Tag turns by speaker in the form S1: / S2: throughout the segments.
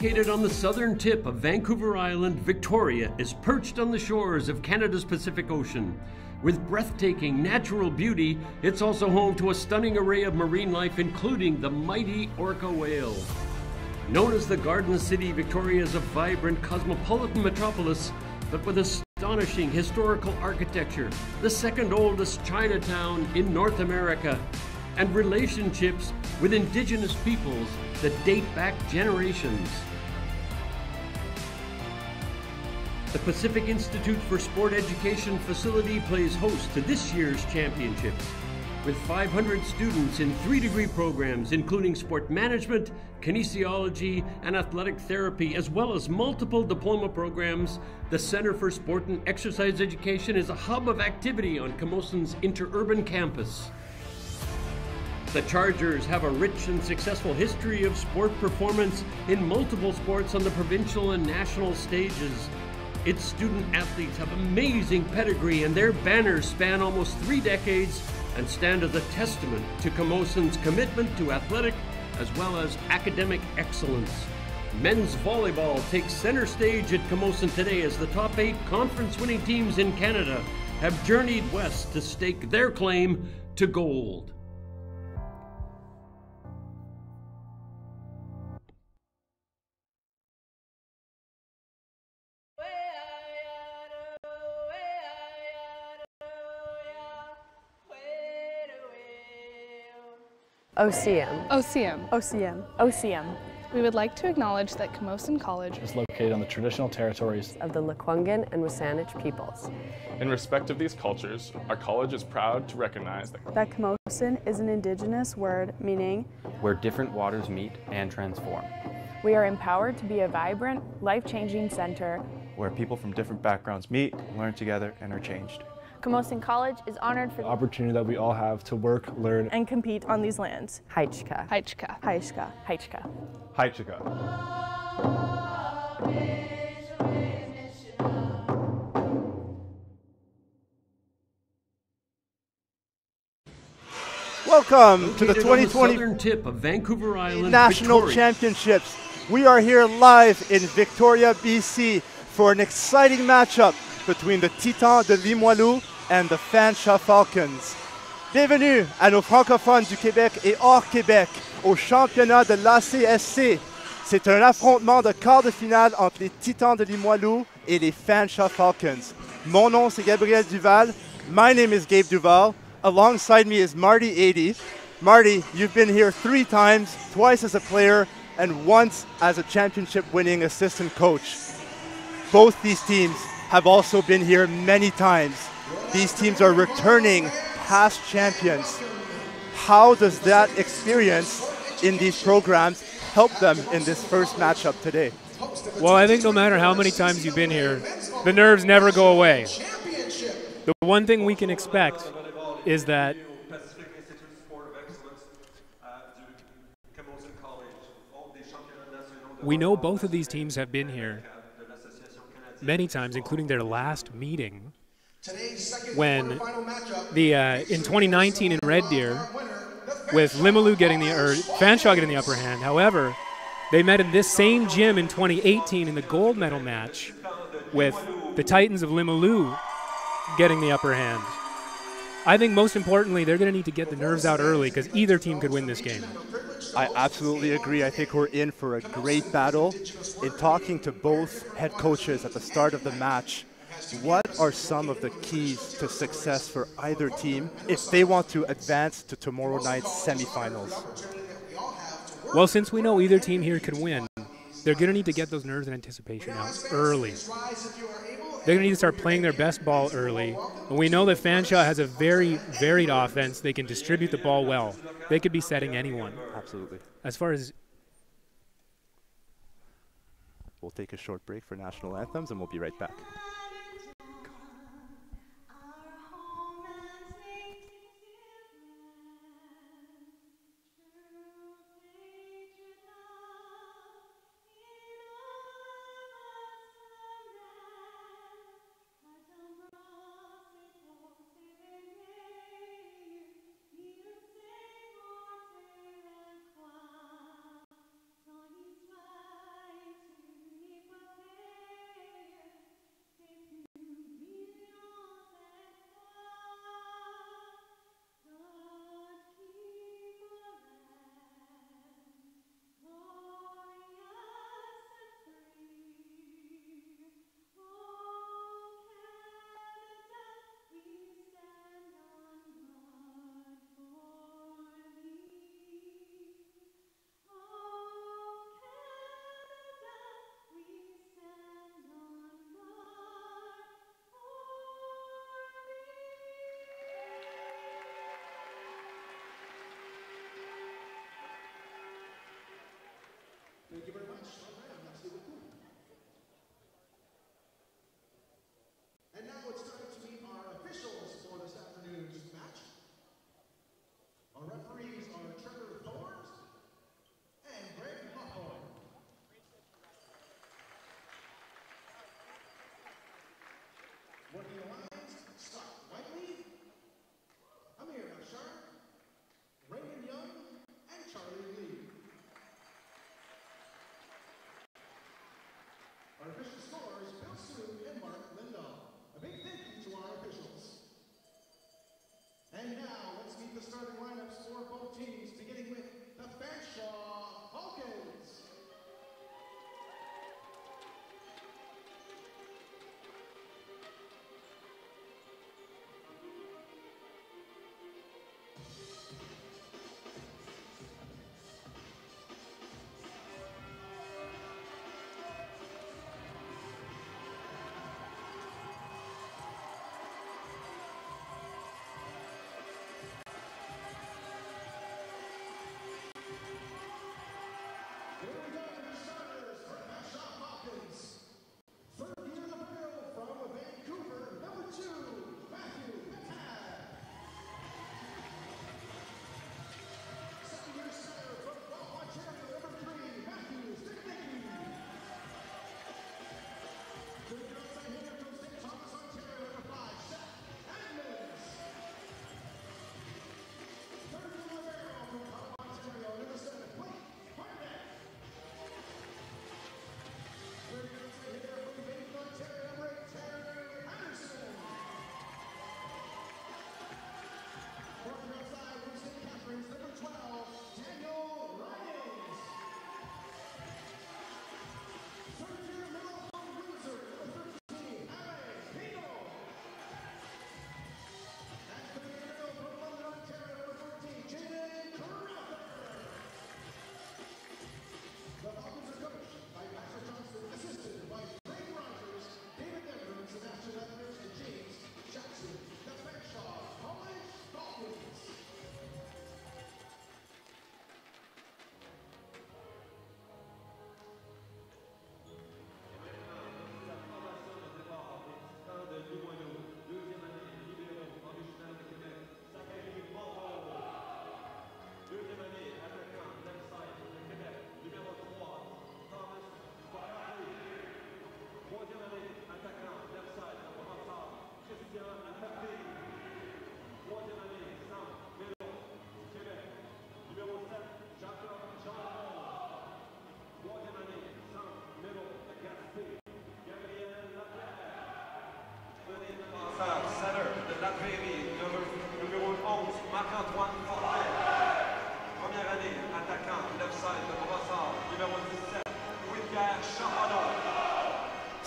S1: Located on the southern tip of Vancouver Island, Victoria is perched on the shores of Canada's Pacific Ocean. With breathtaking natural beauty, it's also home to a stunning array of marine life, including the mighty orca whale. Known as the Garden City, Victoria is a vibrant cosmopolitan metropolis, but with astonishing historical architecture, the second oldest Chinatown in North America, and relationships with Indigenous peoples that date back generations. The Pacific Institute for Sport Education facility plays host to this year's championships, with 500 students in 3-degree programs, including sport management, kinesiology, and athletic therapy, as well as multiple diploma programs. The Center for Sport and Exercise Education is a hub of activity on Camosun's interurban campus. The Chargers have a rich and successful history of sport performance in multiple sports on the provincial and national stages. Its student athletes have amazing pedigree, and their banners span almost 3 decades and stand as a testament to Camosun's commitment to athletic as well as academic excellence. Men's volleyball takes center stage at Camosun today as the top 8 conference-winning teams in Canada have journeyed west to stake their claim to gold.
S2: OCM.
S3: OCM.
S2: OCM. OCM.
S3: We would like to acknowledge that Camosun College
S4: is located on the traditional territories
S2: of the Lekwungen and Wasanich peoples.
S5: In respect of these cultures, our college is proud to recognize
S6: that Camosun is an Indigenous word meaning
S7: where different waters meet and transform.
S8: We are empowered to be a vibrant, life-changing center
S9: where people from different backgrounds meet, learn together, and are changed.
S10: Camosun College is honored for
S4: the opportunity that we all have to work, learn,
S6: and compete on these lands.
S2: Haichka.
S3: Haichka.
S6: Haichka.
S2: Haichka.
S9: Haichka.
S11: Welcome to the 2020
S1: southern tip of Vancouver Island,
S11: National
S1: Victoria.
S11: Championships. We are here live in Victoria, BC for an exciting matchup between the Titans de Limoilou and the Fanshawe Falcons. Bienvenue à nos francophones du Québec et hors Québec au championnat de l'ACSC. C'est un affrontement de quart de finale entre les Titans de Limoilou et les Fanshawe Falcons. Mon nom c'est Gabriel Duval. My name is Gabe Duval. Alongside me is Marty 80. Marty, you've been here 3 times, twice as a player and once as a championship-winning assistant coach. Both these teams have also been here many times. These teams are returning past champions. How does that experience in these programs help them in this first matchup today?
S12: Well, I think no matter how many times you've been here, the nerves never go away. The one thing we can expect is that we know both of these teams have been here many times, including their last meeting when in 2019 in Red Deer, with Limoilou Fanshawe getting the upper hand. However, they met in this same gym in 2018 in the gold medal match with the Titans of Limoilou getting the upper hand. I think most importantly, they're going to need to get the nerves out early because either team could win this game.
S11: I absolutely agree. I think we're in for a great battle. In talking to both head coaches at the start of the match, what are some of the keys to success for either team if they want to advance to tomorrow night's semifinals?
S12: Well, since we know either team here can win, they're going to need to get those nerves and anticipation out early. They're going to need to start playing their best ball early. And we know that Fanshawe has a very varied offense. They can distribute the ball well. They could be setting anyone.
S11: Absolutely.
S12: As far as...
S11: We'll take a short break for national anthems and we'll be right back.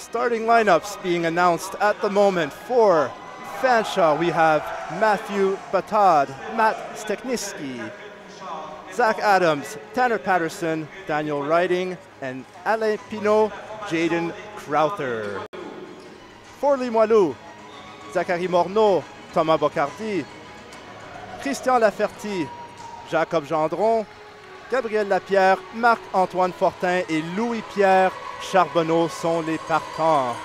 S11: Starting lineups being announced at the moment for Fanshawe. We have Matthew Batad, Matt Stekniski, Zach Adams, Tanner Patterson, Daniel Riding, and Alain Pinault, Jaden Crowther. For Limoilou, Zachary Morneau, Thomas Bocardi, Christian Laferty, Jacob Gendron, Gabriel Lapierre, Marc-Antoine Fortin et Louis-Pierre Charbonneau sont les partants.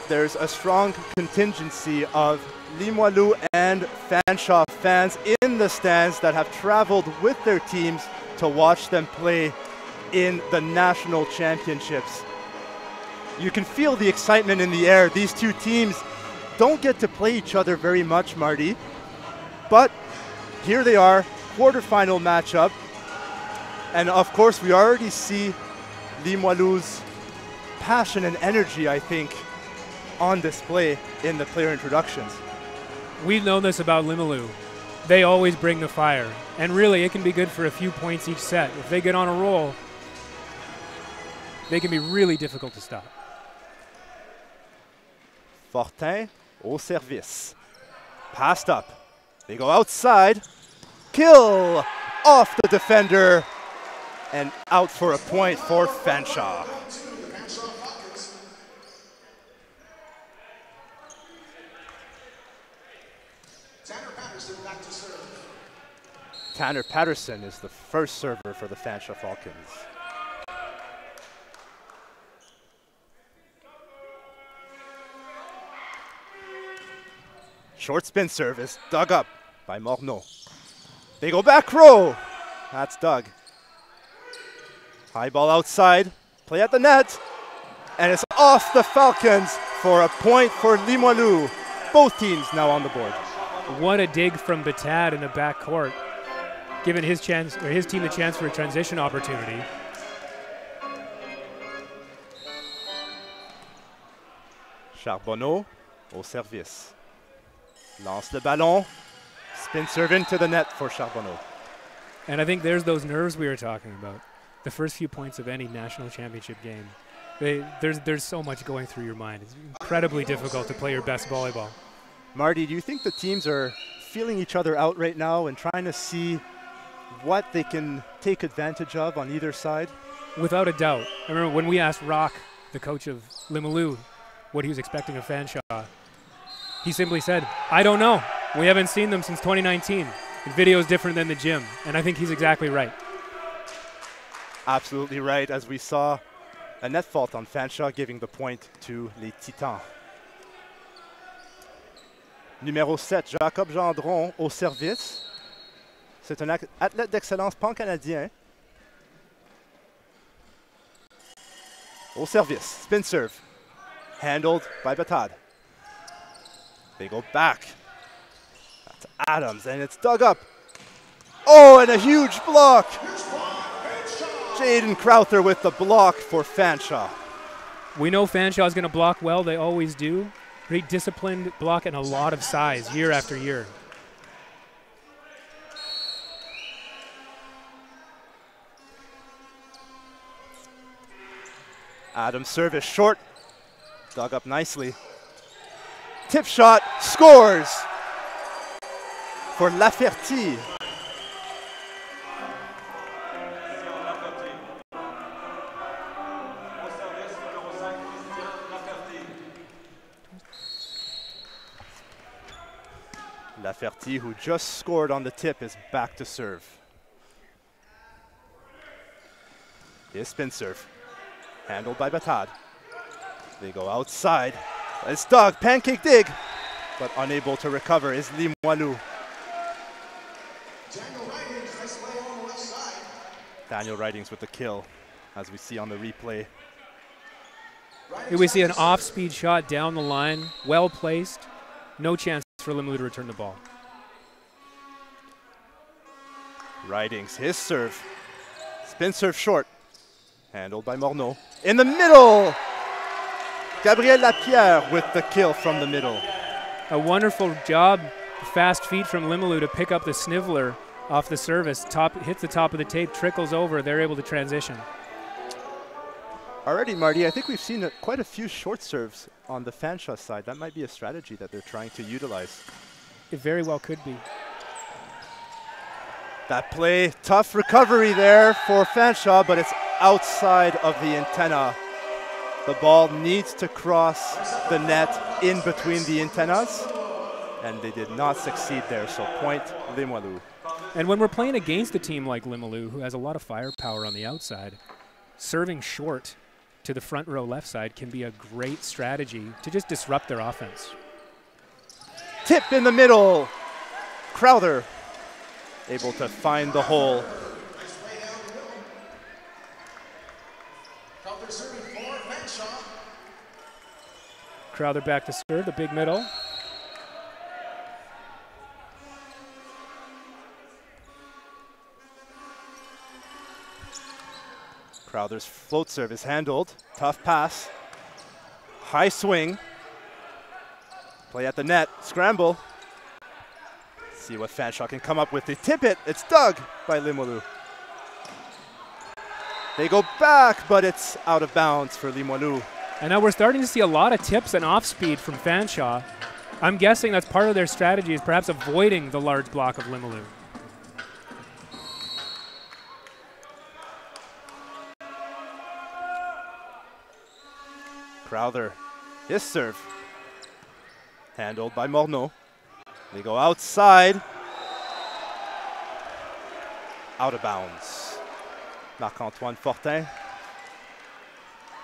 S11: There's a strong contingency of Limoilou and Fanshawe fans in the stands that have traveled with their teams to watch them play in the national championships. You can feel the excitement in the air. These two teams don't get to play each other very much, Marty, but here they are, quarterfinal matchup. And of course, we already see Limoilou's passion and energy, I think, on display in the player introductions.
S12: We've known this about Limoilou. They always bring the fire. And really, it can be good for a few points each set. If they get on a roll, they can be really difficult to stop.
S11: Fortin au service. Passed up. They go outside. Kill off the defender. And out for a point for Fanshawe. Tanner Patterson is the first server for the Fanshawe Falcons. Short spin service, dug up by Morneau. They go back row. That's dug. High ball outside, play at the net, and it's off the Falcons for a point for Limoilou. Both teams now on the board.
S12: What a dig from Batad in the backcourt, giving his team the chance for a transition opportunity.
S11: Charbonneau au service. Lance le ballon. Spin serve into the net for Charbonneau.
S12: And I think there's those nerves we were talking about. The first few points of any national championship game. There's so much going through your mind. It's incredibly difficult to play your best volleyball.
S11: Marty, do you think the teams are feeling each other out right now and trying to see what they can take advantage of on either side?
S12: Without a doubt. I remember when we asked Rock, the coach of Limoilou, what he was expecting of Fanshawe, he simply said, I don't know. We haven't seen them since 2019. The video is different than the gym. And I think he's exactly right.
S11: Absolutely right, as we saw a net fault on Fanshawe giving the point to les Titans. Numéro 7, Jacob Gendron au service. C'est un athlète d'excellence pan-canadien. Au service, spin serve. Handled by Batad. They go back. That's Adams, and it's dug up. Oh, and a huge block. Jaden Crowther with the block for Fanshawe.
S12: We know Fanshawe is going to block well. They always do. Great disciplined block and a lot of size year after year.
S11: Adams' service short. Dug up nicely. Tip shot, scores for Laferty. Laferty, who just scored on the tip, is back to serve. His spin serve, handled by Batad. They go outside. It's dug, pancake dig, but unable to recover is Limoilou. Daniel Ridings with the kill, as we see on the replay.
S12: Here we see an off-speed shot down the line, well placed. No chance for Limoilou to return the ball.
S11: Ridings, his serve. Spin serve short. Handled by Morneau. In the middle! Gabriel Lapierre with the kill from the middle.
S12: A wonderful job, fast feet from Limoilou to pick up the sniveler off the service. Hits the top of the tape, trickles over. They're able to transition.
S11: Already, Marty, I think we've seen quite a few short serves on the Fanshawe side. That might be a strategy that they're trying to utilize.
S12: It very well could be.
S11: That play, tough recovery there for Fanshawe, but it's outside of the antenna. The ball needs to cross the net in between the antennas, and they did not succeed there, so point Limoilou.
S12: And when we're playing against a team like Limoilou, who has a lot of firepower on the outside, serving short to the front row left side can be a great strategy to just disrupt their offense.
S11: Tip in the middle. Crowther able to find the hole.
S12: Crowther back to serve, the big middle.
S11: Crowther's float serve is handled. Tough pass. High swing. Play at the net. Scramble. See what Fanshawe can come up with. They tip it. It's dug by Limoilou. They go back, but it's out of bounds for Limoilou.
S12: And now we're starting to see a lot of tips and off speed from Fanshawe. I'm guessing that's part of their strategy, is perhaps avoiding the large block of Limoilou.
S11: Crowther, his serve. Handled by Morneau. They go outside. Out of bounds. Marc-Antoine Fortin.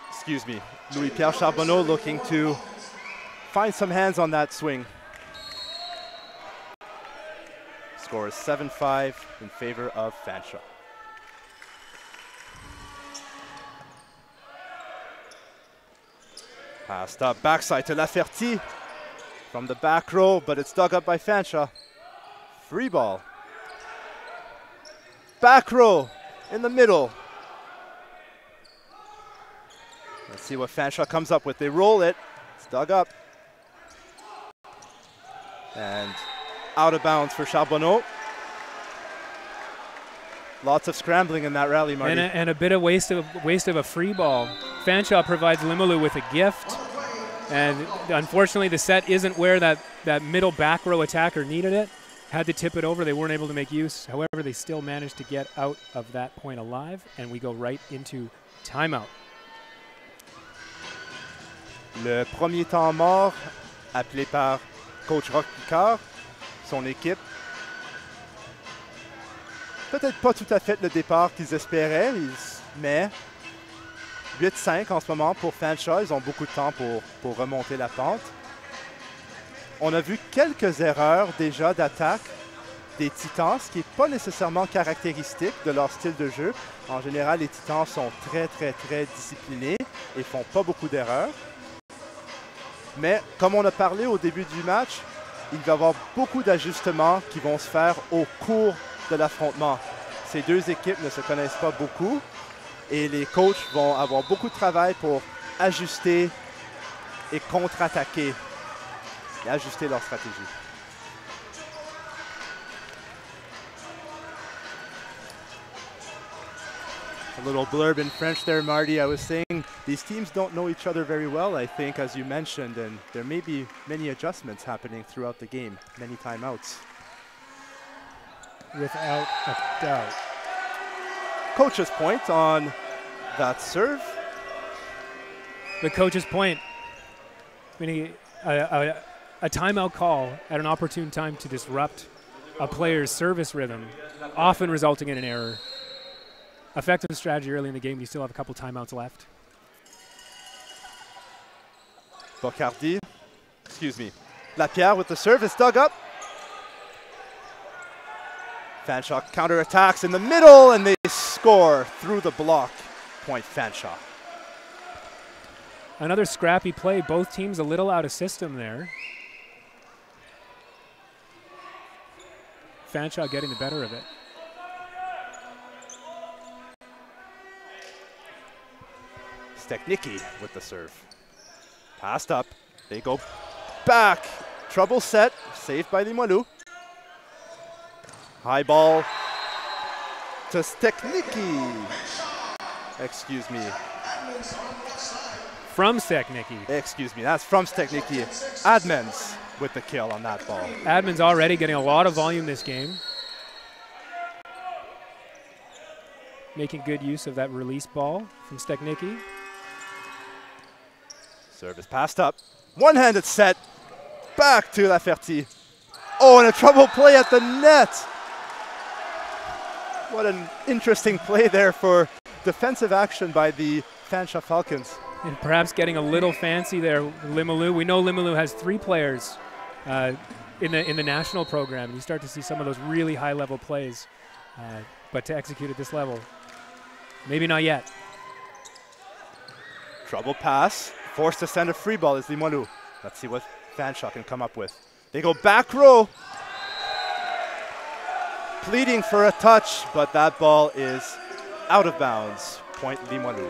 S11: Excuse me, Louis-Pierre Charbonneau looking to find some hands on that swing. Score is 7-5 in favor of Fanshawe. Passed up backside to Laferty from the back row, but it's dug up by Fanshawe. Free ball. Back row in the middle. Let's see what Fanshawe comes up with. They roll it. It's dug up. And out of bounds for Charbonneau. Lots of scrambling in that rally, Marty.
S12: And a bit of waste of a free ball. Fanshawe provides Limoilou with a gift. And unfortunately, the set isn't where that middle back row attacker needed it. Had to tip it over. They weren't able to make use. However, they still managed to get out of that point alive. And we go right into timeout.
S11: Le premier temps mort, appelé par coach Roch Picard, son équipe. Peut-être pas tout à fait le départ qu'ils espéraient, mais 8-5 en ce moment pour Fanshawe. Ils ont beaucoup de temps pour remonter la pente. On a vu quelques erreurs déjà d'attaque des Titans, ce qui n'est pas nécessairement caractéristique de leur style de jeu. En général, les Titans sont très disciplinés et font pas beaucoup d'erreurs. Mais comme on a parlé au début du match, il va y avoir beaucoup d'ajustements qui vont se faire au cours de l'affrontement. Ces deux équipes ne se connaissent pas beaucoup et les coachs vont avoir beaucoup de travail pour ajuster et contre-attaquer et ajuster leur stratégie. A little blurb in French there, Marty. I was saying these teams don't know each other very well, I think, as you mentioned, and there may be many adjustments happening throughout the game, many timeouts.
S12: Without a doubt.
S11: Coach's point on that serve.
S12: The coach's point, meaning a timeout call at an opportune time to disrupt a player's service rhythm, often resulting in an error. Effective strategy early in the game. You still have a couple timeouts left.
S11: Bocardi, excuse me. Lapierre with the service dug up. Fanshawe counterattacks in the middle and they score through the block. Point Fanshawe.
S12: Another scrappy play. Both teams a little out of system there. Fanshawe getting the better of it.
S11: Stechnicki with the serve. Passed up. They go back. Trouble set. Saved by Limoilou. High ball to Stechnicki. Excuse me.
S12: From Steknicki.
S11: Excuse me, that's from Steknicki. Admins with the kill on that ball.
S12: Admins already getting a lot of volume this game. Making good use of that release ball from Steknicki.
S11: Service passed up. One-handed set. Back to Laferty. Oh, and a trouble play at the net. What an interesting play there for defensive action by the Fanshawe Falcons.
S12: And perhaps getting a little fancy there, Limoilou. We know Limoilou has 3 players in the national program. You start to see some of those really high-level plays, but to execute at this level, maybe not yet.
S11: Trouble pass, forced to send a free ball is Limoilou. Let's see what Fanshawe can come up with. They go back row, pleading for a touch, but that ball is out of bounds. Point Limoilou.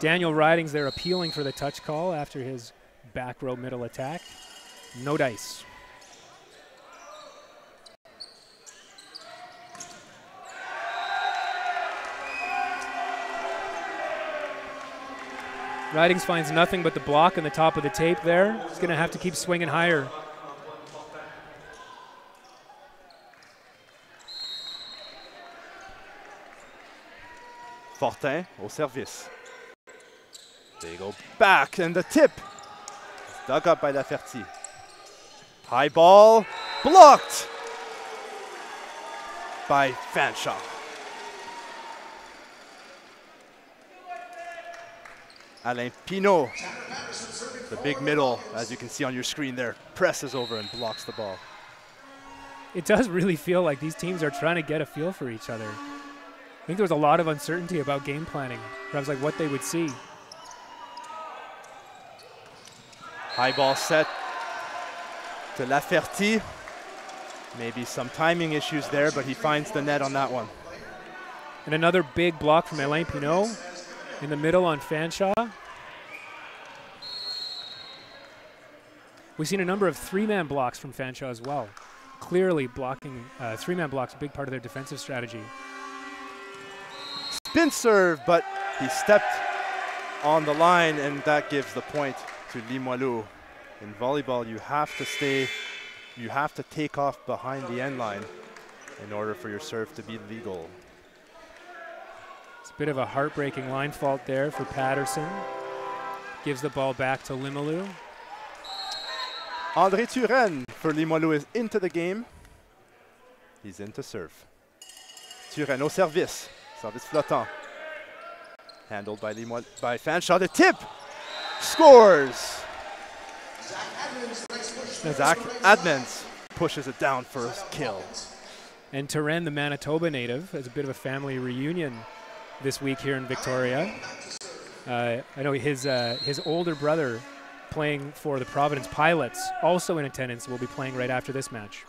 S12: Daniel Ridings there appealing for the touch call after his back row middle attack. No dice. Ridings finds nothing but the block on the top of the tape there. He's going to have to keep swinging higher.
S11: Fortin au service. They go back, and the tip is dug up by Laferty. High ball, blocked by Fanshawe. Alain Pinault, the big middle, as you can see on your screen there, presses over and blocks the ball.
S12: It does really feel like these teams are trying to get a feel for each other. I think there was a lot of uncertainty about game planning, perhaps like what they would see.
S11: High ball set to Laferty. Maybe some timing issues there, but he finds the net on that one.
S12: And another big block from Alain Pinault in the middle on Fanshawe. We've seen a number of 3-man blocks from Fanshawe as well. Clearly blocking 3-man blocks, a big part of their defensive strategy.
S11: Spin serve, but he stepped on the line, and that gives the point to Limoilou. In volleyball, you have to take off behind the end line in order for your serve to be legal.
S12: It's a bit of a heartbreaking line fault there for Patterson. Gives the ball back to Limoilou.
S11: André Turenne for Limoilou is into the game. He's in to serve. Turenne au service. Service flottant. Handled by Fanshawe. The tip! Scores! Zach Admins pushes it down for a kill.
S12: And Turenne, the Manitoba native, has a bit of a family reunion this week here in Victoria. I know his older brother, playing for the Providence Pilots, also in attendance, will be playing right after this match.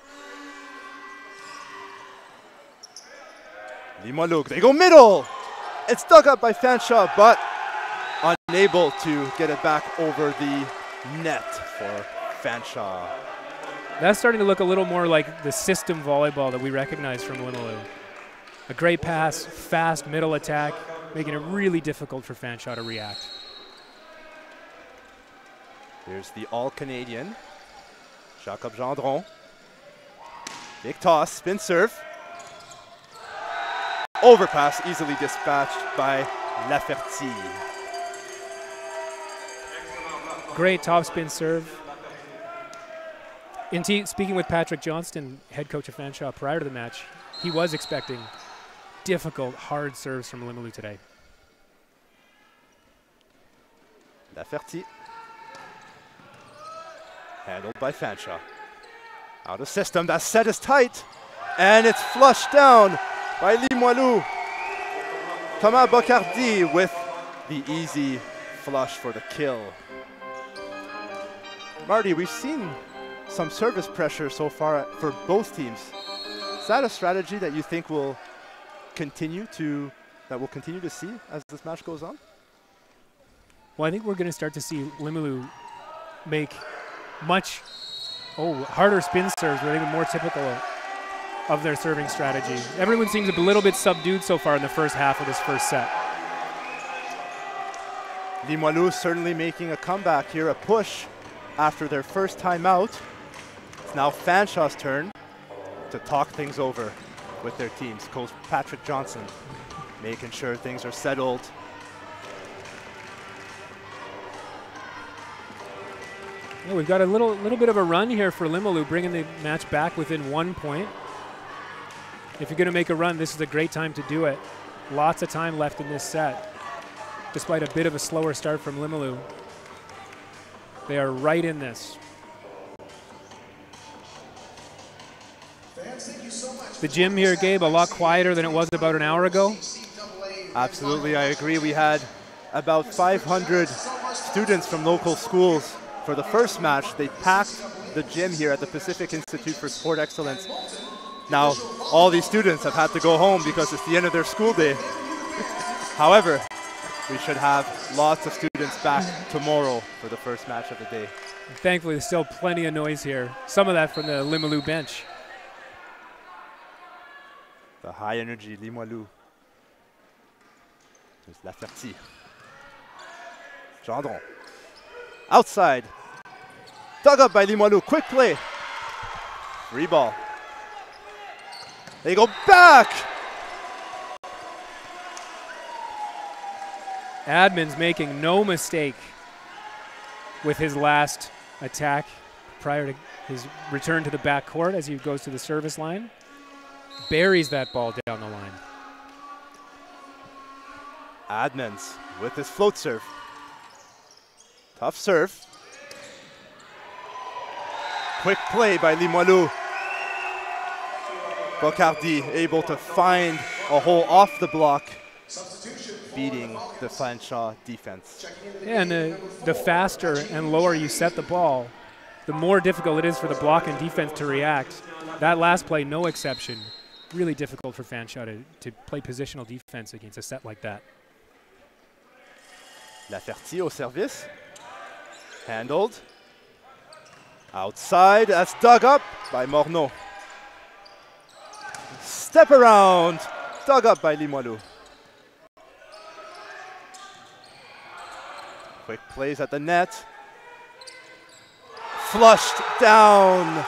S11: Limoilou, they go middle! It's dug up by Fanshawe, but unable to get it back over the net for Fanshawe.
S12: That's starting to look a little more like the system volleyball that we recognize from Limoilou. A great pass, fast middle attack, making it really difficult for Fanshawe to react.
S11: Here's the All-Canadian, Jacob Gendron. Big toss, spin serve. Overpass easily dispatched by Laferty.
S12: Great top spin serve. Speaking with Patrick Johnston, head coach of Fanshawe, prior to the match, he was expecting difficult, hard serves from Limoilou today.
S11: Laferty. Handled by Fanshawe. Out of system, that set is tight. And it's flushed down by Limoilou. Thomas Bocardi with the easy flush for the kill. Marty, we've seen some service pressure so far for both teams. Is that a strategy that you think we'll continue to see as this match goes on?
S12: Well, I think we're going to start to see Limoilou make much Oh, harder spin serves were even more typical of their serving strategy. Everyone seems a little bit subdued so far in the first half of this first set.
S11: Limoilou certainly making a comeback here, a push after their first time out. It's now Fanshawe's turn to talk things over with their teams. Coach Patrick Johnson making sure things are settled.
S12: Yeah, we've got a little bit of a run here for Limoilou, bringing the match back within 1 point. If you're going to make a run, this is a great time to do it. Lots of time left in this set, despite a bit of a slower start from Limoilou. They are right in this. The gym here, Gabe, a lot quieter than it was about an hour ago.
S11: Absolutely, I agree. We had about 500 students from local schools for the first match. They packed the gym here at the Pacific Institute for Sport Excellence. Now, all these students have had to go home because it's the end of their school day. However, we should have lots of students back tomorrow for the first match of the day.
S12: Thankfully, there's still plenty of noise here. Some of that from the Limoilou bench.
S11: The high energy Limoilou. There's Laferty. Gendron. Outside. Dug up by Limoilou. Quick play. Free ball. They go back.
S12: Adman's making no mistake with his last attack prior to his return to the back court as he goes to the service line. Buries that ball down the line.
S11: Admans with his float serve. Tough serve. Quick play by Limoilou. Bocardi able to find a hole off the block, beating the Fanshawe defense.
S12: Yeah, and the faster and lower you set the ball, the more difficult it is for the block and defense to react. That last play, no exception. Really difficult for Fanshawe to play positional defense against a set like that.
S11: Laferty au service. Handled. Outside, that's dug up by Morneau. Step around, dug up by Limoilou. Quick plays at the net. Flushed down,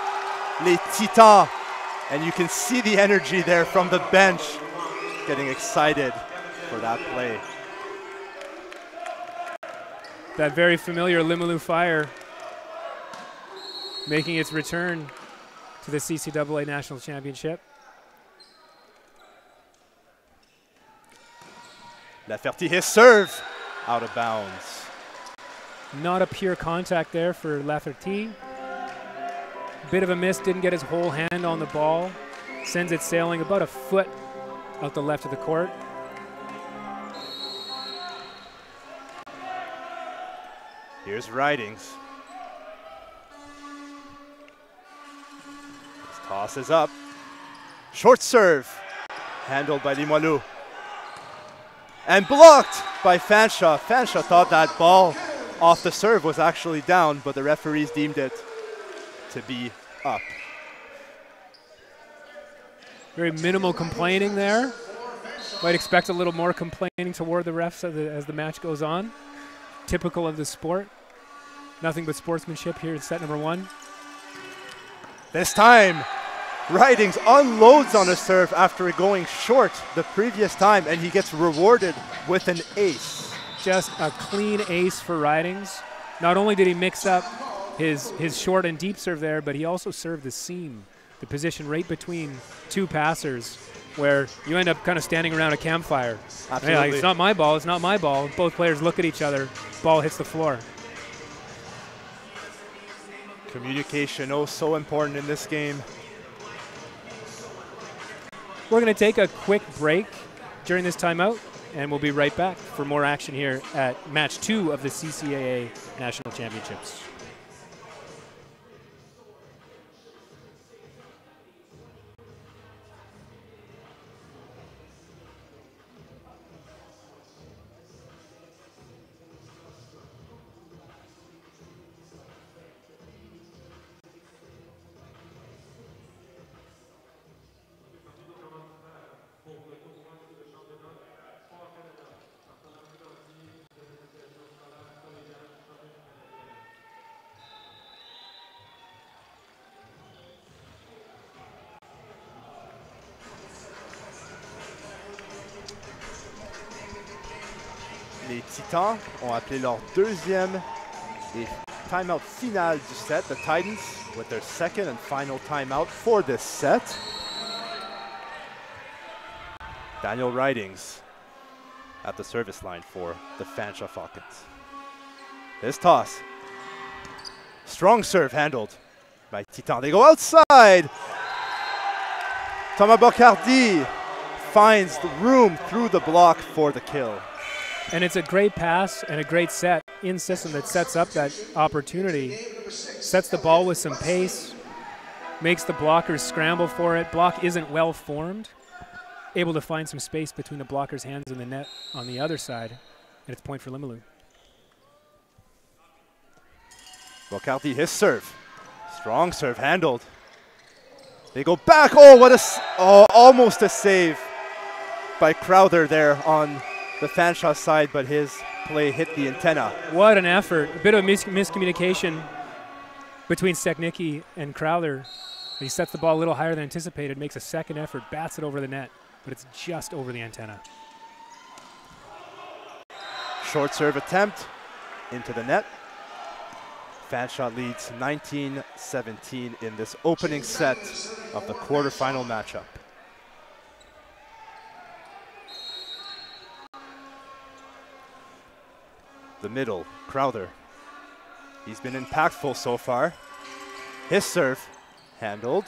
S11: les Titans. And you can see the energy there from the bench, getting excited for that play.
S12: That very familiar Limoilou Fire making its return to the CCAA National Championship.
S11: Laferty, his serve, out of bounds.
S12: Not a pure contact there for Laferty. Bit of a miss, didn't get his whole hand on the ball. Sends it sailing about a foot out the left of the court.
S11: Here's Ridings. His toss is up. Short serve, handled by Limoilou. And blocked by Fanshawe. Fanshawe thought that ball off the serve was actually down, but the referees deemed it to be up.
S12: Very minimal complaining there. Might expect a little more complaining toward the refs as the match goes on. Typical of the sport. Nothing but sportsmanship here in set number one.
S11: This time, Ridings unloads on a serve after going short the previous time, and he gets rewarded with an ace.
S12: Just a clean ace for Ridings. Not only did he mix up his short and deep serve there, but he also served the seam, the position right between two passers, where you end up kind of standing around a campfire.
S11: Absolutely.
S12: Like, it's not my ball, it's not my ball. Both players look at each other, ball hits the floor.
S11: Communication, oh so important in this game.
S12: We're going to take a quick break during this timeout, and we'll be right back for more action here at match 2 of the CCAA National Championships.
S11: Les Titans ont appelé leur deuxième et timeout final du set. The Titans with their second and final timeout for this set. Daniel Ridings at the service line for the Fanshawe Falcons. This toss. Strong serve handled by Titan. They go outside. Thomas Bocardi finds the room through the block for the kill.
S12: And it's a great pass and a great set in system that sets up that opportunity. Sets the ball with some pace, makes the blockers scramble for it. Block isn't well formed. Able to find some space between the blocker's hands and the net on the other side. And it's point for Limoilou.
S11: Bocardi, his serve. Strong serve handled. They go back. Oh, what almost a save by Crowther there on the Fanshawe side, but his play hit the antenna.
S12: What an effort. A bit of miscommunication between Stechnicki and Crowther. He sets the ball a little higher than anticipated, makes a second effort, bats it over the net, but it's just over the antenna.
S11: Short serve attempt into the net. Fanshawe leads 19-17 in this opening set of the quarterfinal matchup. The middle, Crowther. He's been impactful so far. His serve handled.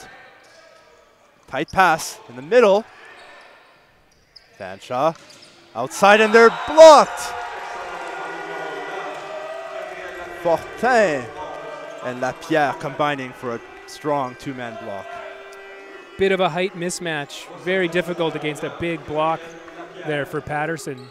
S11: Tight pass in the middle. Fanshawe outside and they're blocked. Fortin and Lapierre combining for a strong two-man block.
S12: Bit of a height mismatch. Very difficult against a big block there for Patterson.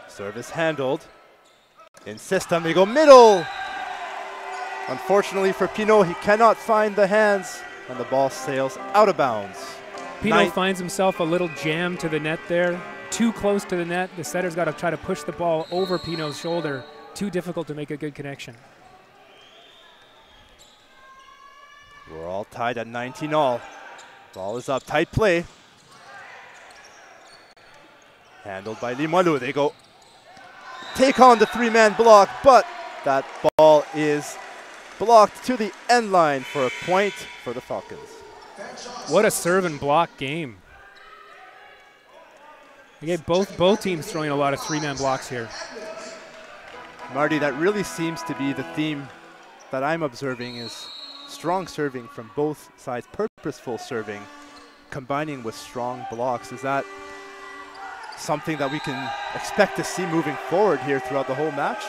S11: Service handled. In system, they go middle. Unfortunately for Pinot, he cannot find the hands, and the ball sails out of bounds.
S12: Pinot finds himself a little jam to the net there. Too close to the net. The setter's got to try to push the ball over Pinot's shoulder. Too difficult to make a good connection.
S11: We're all tied at 19 all. Ball is up, tight play. Handled by Limoilou. They go take on the three-man block, but that ball is blocked to the end line for a point for the Falcons.
S12: What a serve and block game. Again, both teams throwing a lot of three-man blocks here.
S11: Marty, that really seems to be the theme that I'm observing, is strong serving from both sides, purposeful serving, combining with strong blocks. Is that something that we can expect to see moving forward here throughout the whole match?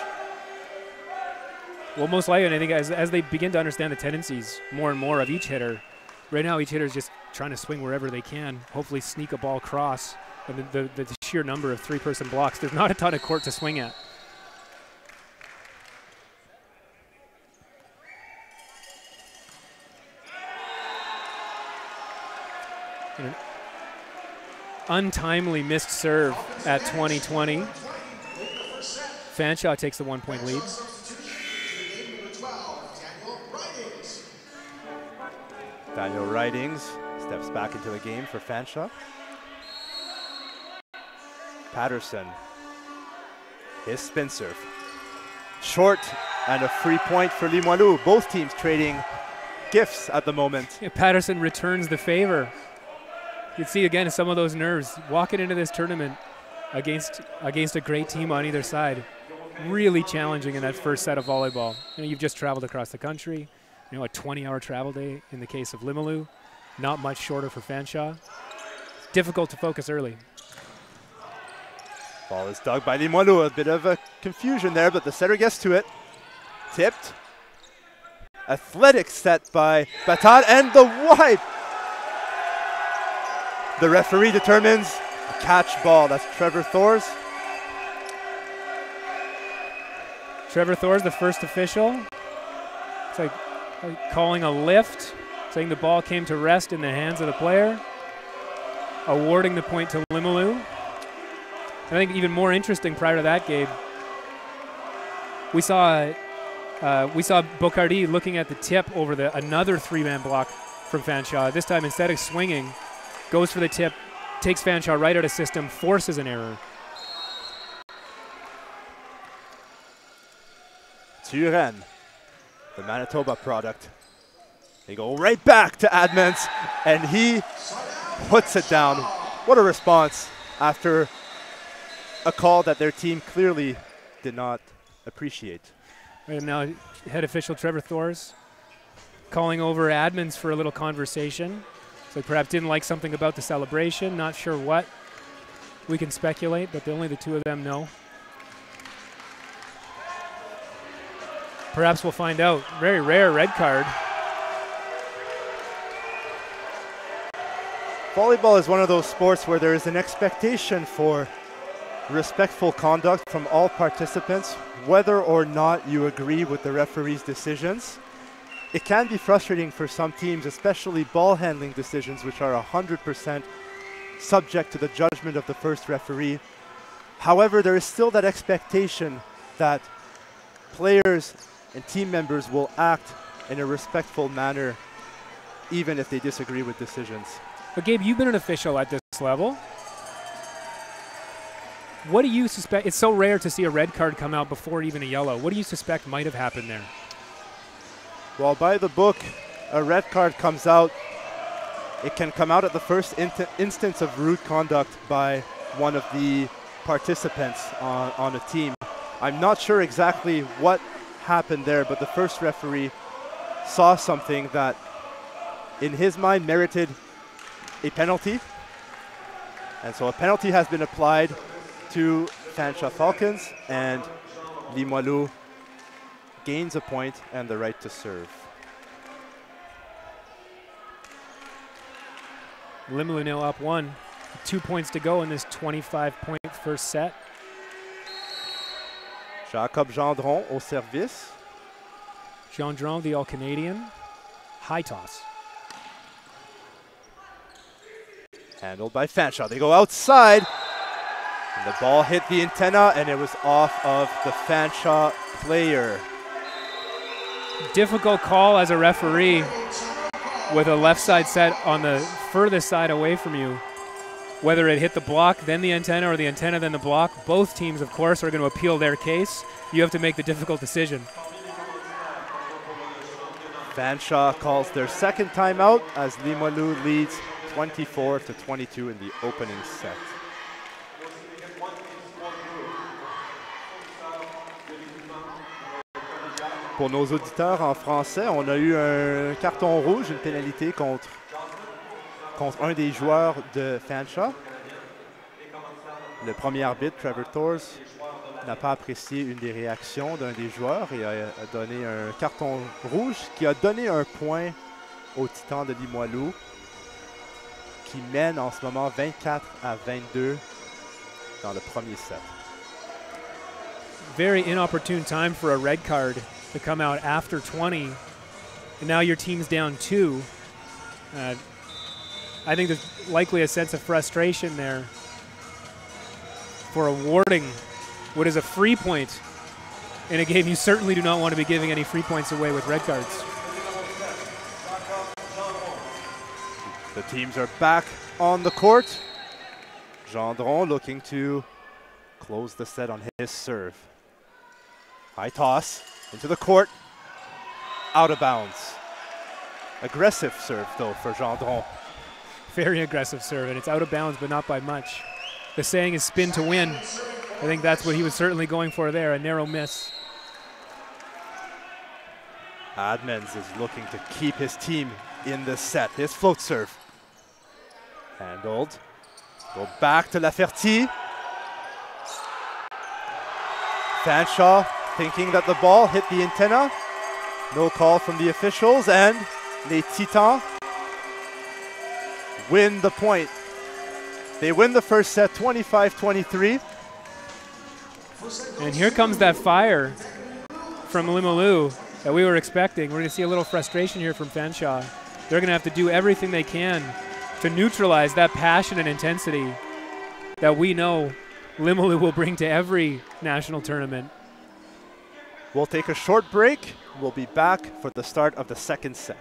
S12: Well, most likely, and I think as they begin to understand the tendencies more and more of each hitter, right now each hitter is just trying to swing wherever they can, hopefully sneak a ball across. And the sheer number of three-person blocks, there's not a ton of court to swing at. An untimely missed serve at 20-20. Fanshawe takes the 1-point lead.
S11: Daniel Ridings steps back into the game for Fanshawe. Patterson, his spin serve. Short and a free point for Limoilou. Both teams trading gifts at the moment.
S12: Yeah, Patterson returns the favor. You can see again some of those nerves walking into this tournament against a great team on either side. Really challenging in that first set of volleyball. You know, you've just traveled across the country. You know, a 20-hour travel day in the case of Limoilou. Not much shorter for Fanshawe. Difficult to focus early.
S11: Ball is dug by Limoilou. A bit of a confusion there, but the setter gets to it. Tipped. Athletic set by Batat and the wipe. The referee determines a catch ball. That's Trevor Thors.
S12: Trevor Thors, the first official. It's like calling a lift, saying the ball came to rest in the hands of the player. Awarding the point to Limoilou. I think even more interesting prior to that, Gabe, we saw We saw Bocardi looking at the tip over another three-man block from Fanshawe. This time, instead of swinging, goes for the tip, takes Fanshawe right out of system, forces an error.
S11: Turen, the Manitoba product. They go right back to Admans, and he puts it down. What a response after a call that their team clearly did not appreciate.
S12: And now head official Trevor Thors calling over Admans for a little conversation. So perhaps didn't like something about the celebration, not sure what. We can speculate, but only the two of them know. Perhaps we'll find out. Very rare red card.
S11: Volleyball is one of those sports where there is an expectation for respectful conduct from all participants, whether or not you agree with the referee's decisions. It can be frustrating for some teams, especially ball handling decisions, which are 100% subject to the judgment of the first referee. However, there is still that expectation that players and team members will act in a respectful manner, even if they disagree with decisions.
S12: But Gabe, you've been an official at this level. What do you suspect? It's so rare to see a red card come out before even a yellow. What do you suspect might have happened there?
S11: Well, by the book, a red card comes out. It can come out at the first instance of rude conduct by one of the participants on a team. I'm not sure exactly what happened there, but the first referee saw something that, in his mind, merited a penalty. And so a penalty has been applied to Fanshawe Falcons, and Limoilou gains a point and the right to serve.
S12: Limoilou now up 1. 2 points to go in this 25-point first set.
S11: Jacob Gendron au service.
S12: Gendron, the All-Canadian. High toss.
S11: Handled by Fanshawe. They go outside. And the ball hit the antenna, and it was off of the Fanshawe player.
S12: Difficult call as a referee with a left side set on the furthest side away from you. Whether it hit the block, then the antenna, or the antenna, then the block. Both teams, of course, are going to appeal their case. You have to make the difficult decision.
S11: Fanshawe calls their second timeout as Limoilou leads 24-22 in the opening set. Pour nos auditeurs en français, on a eu un carton rouge, une pénalité contre un des joueurs de Fanshawe. Le premier arbitre, Trevor Thors, n'a pas apprécié une des réactions d'un des joueurs et a donné un carton rouge qui a donné un point aux Titans de Limoilou, qui mène en ce moment 24-22 dans le premier set.
S12: Very inopportune time for a red card to come out after 20, and now your team's down 2. I think there's likely a sense of frustration there for awarding what is a free point in a game you certainly do not want to be giving any free points away with red cards.
S11: The teams are back on the court. Gendron looking to close the set on his serve. High toss into the court, out of bounds. Aggressive serve though for Gendron.
S12: Very aggressive serve, and it's out of bounds, but not by much. The saying is spin to win. I think that's what he was certainly going for there, a narrow miss.
S11: Admans is looking to keep his team in this set. His float serve. Handled. Go back to Laferty. Fanshawe thinking that the ball hit the antenna. No call from the officials, and les Titans win the point. They win the first set 25-23.
S12: And here comes that fire from Limoilou that we were expecting. We're going to see a little frustration here from Fanshawe. They're going to have to do everything they can to neutralize that passion and intensity that we know Limoilou will bring to every national tournament.
S11: We'll take a short break. We'll be back for the start of the second set.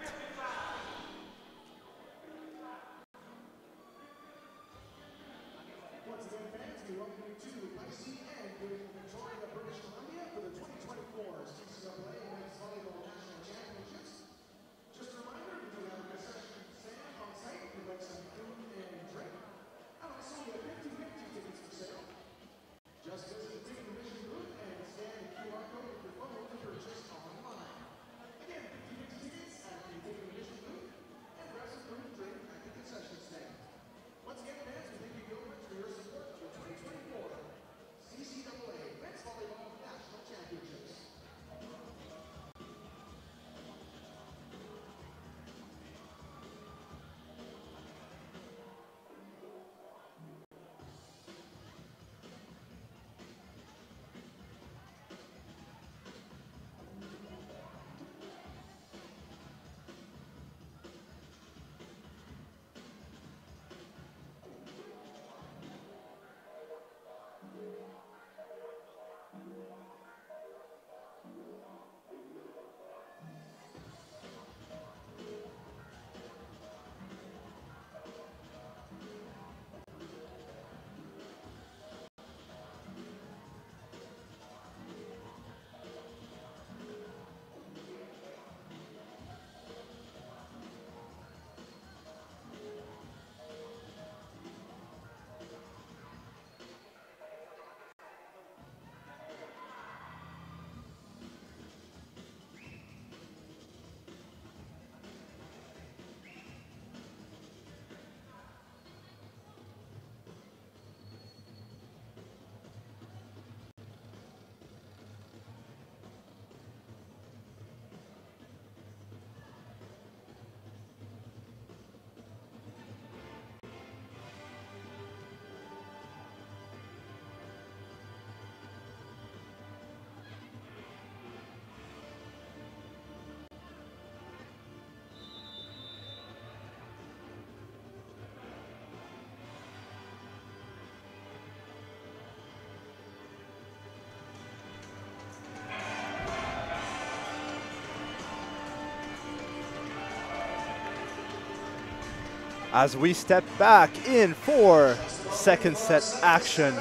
S11: As we step back in for second set action.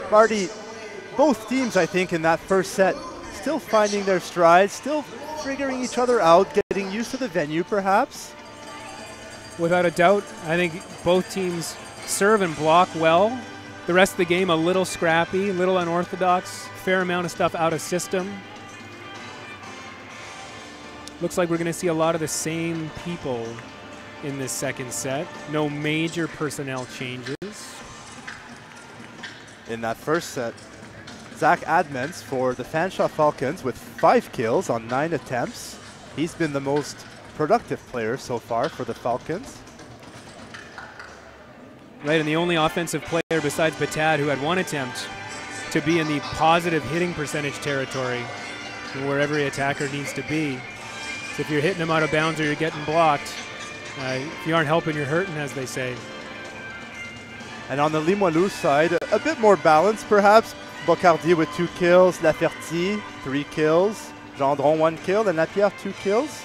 S11: Marty, both teams, I think, in that first set, still finding their stride, still figuring each other out, getting used to the venue, perhaps.
S12: Without a doubt, I think both teams serve and block well. The rest of the game a little scrappy, a little unorthodox, fair amount of stuff out of system. Looks like we're going to see a lot of the same people in this second set. No major personnel changes.
S11: In that first set, Zach Admans for the Fanshawe Falcons with 5 kills on 9 attempts. He's been the most productive player so far for the Falcons.
S12: Right, and the only offensive player besides Batad who had 1 attempt to be in the positive hitting percentage territory, where every attacker needs to be. So if you're hitting them out of bounds or you're getting blocked, if you aren't helping, you're hurting, as they say.
S11: And on the Limoilou side, a bit more balance perhaps. Bocardier with 2 kills, Laferty 3 kills, Gendron 1 kill, and Lapierre 2 kills.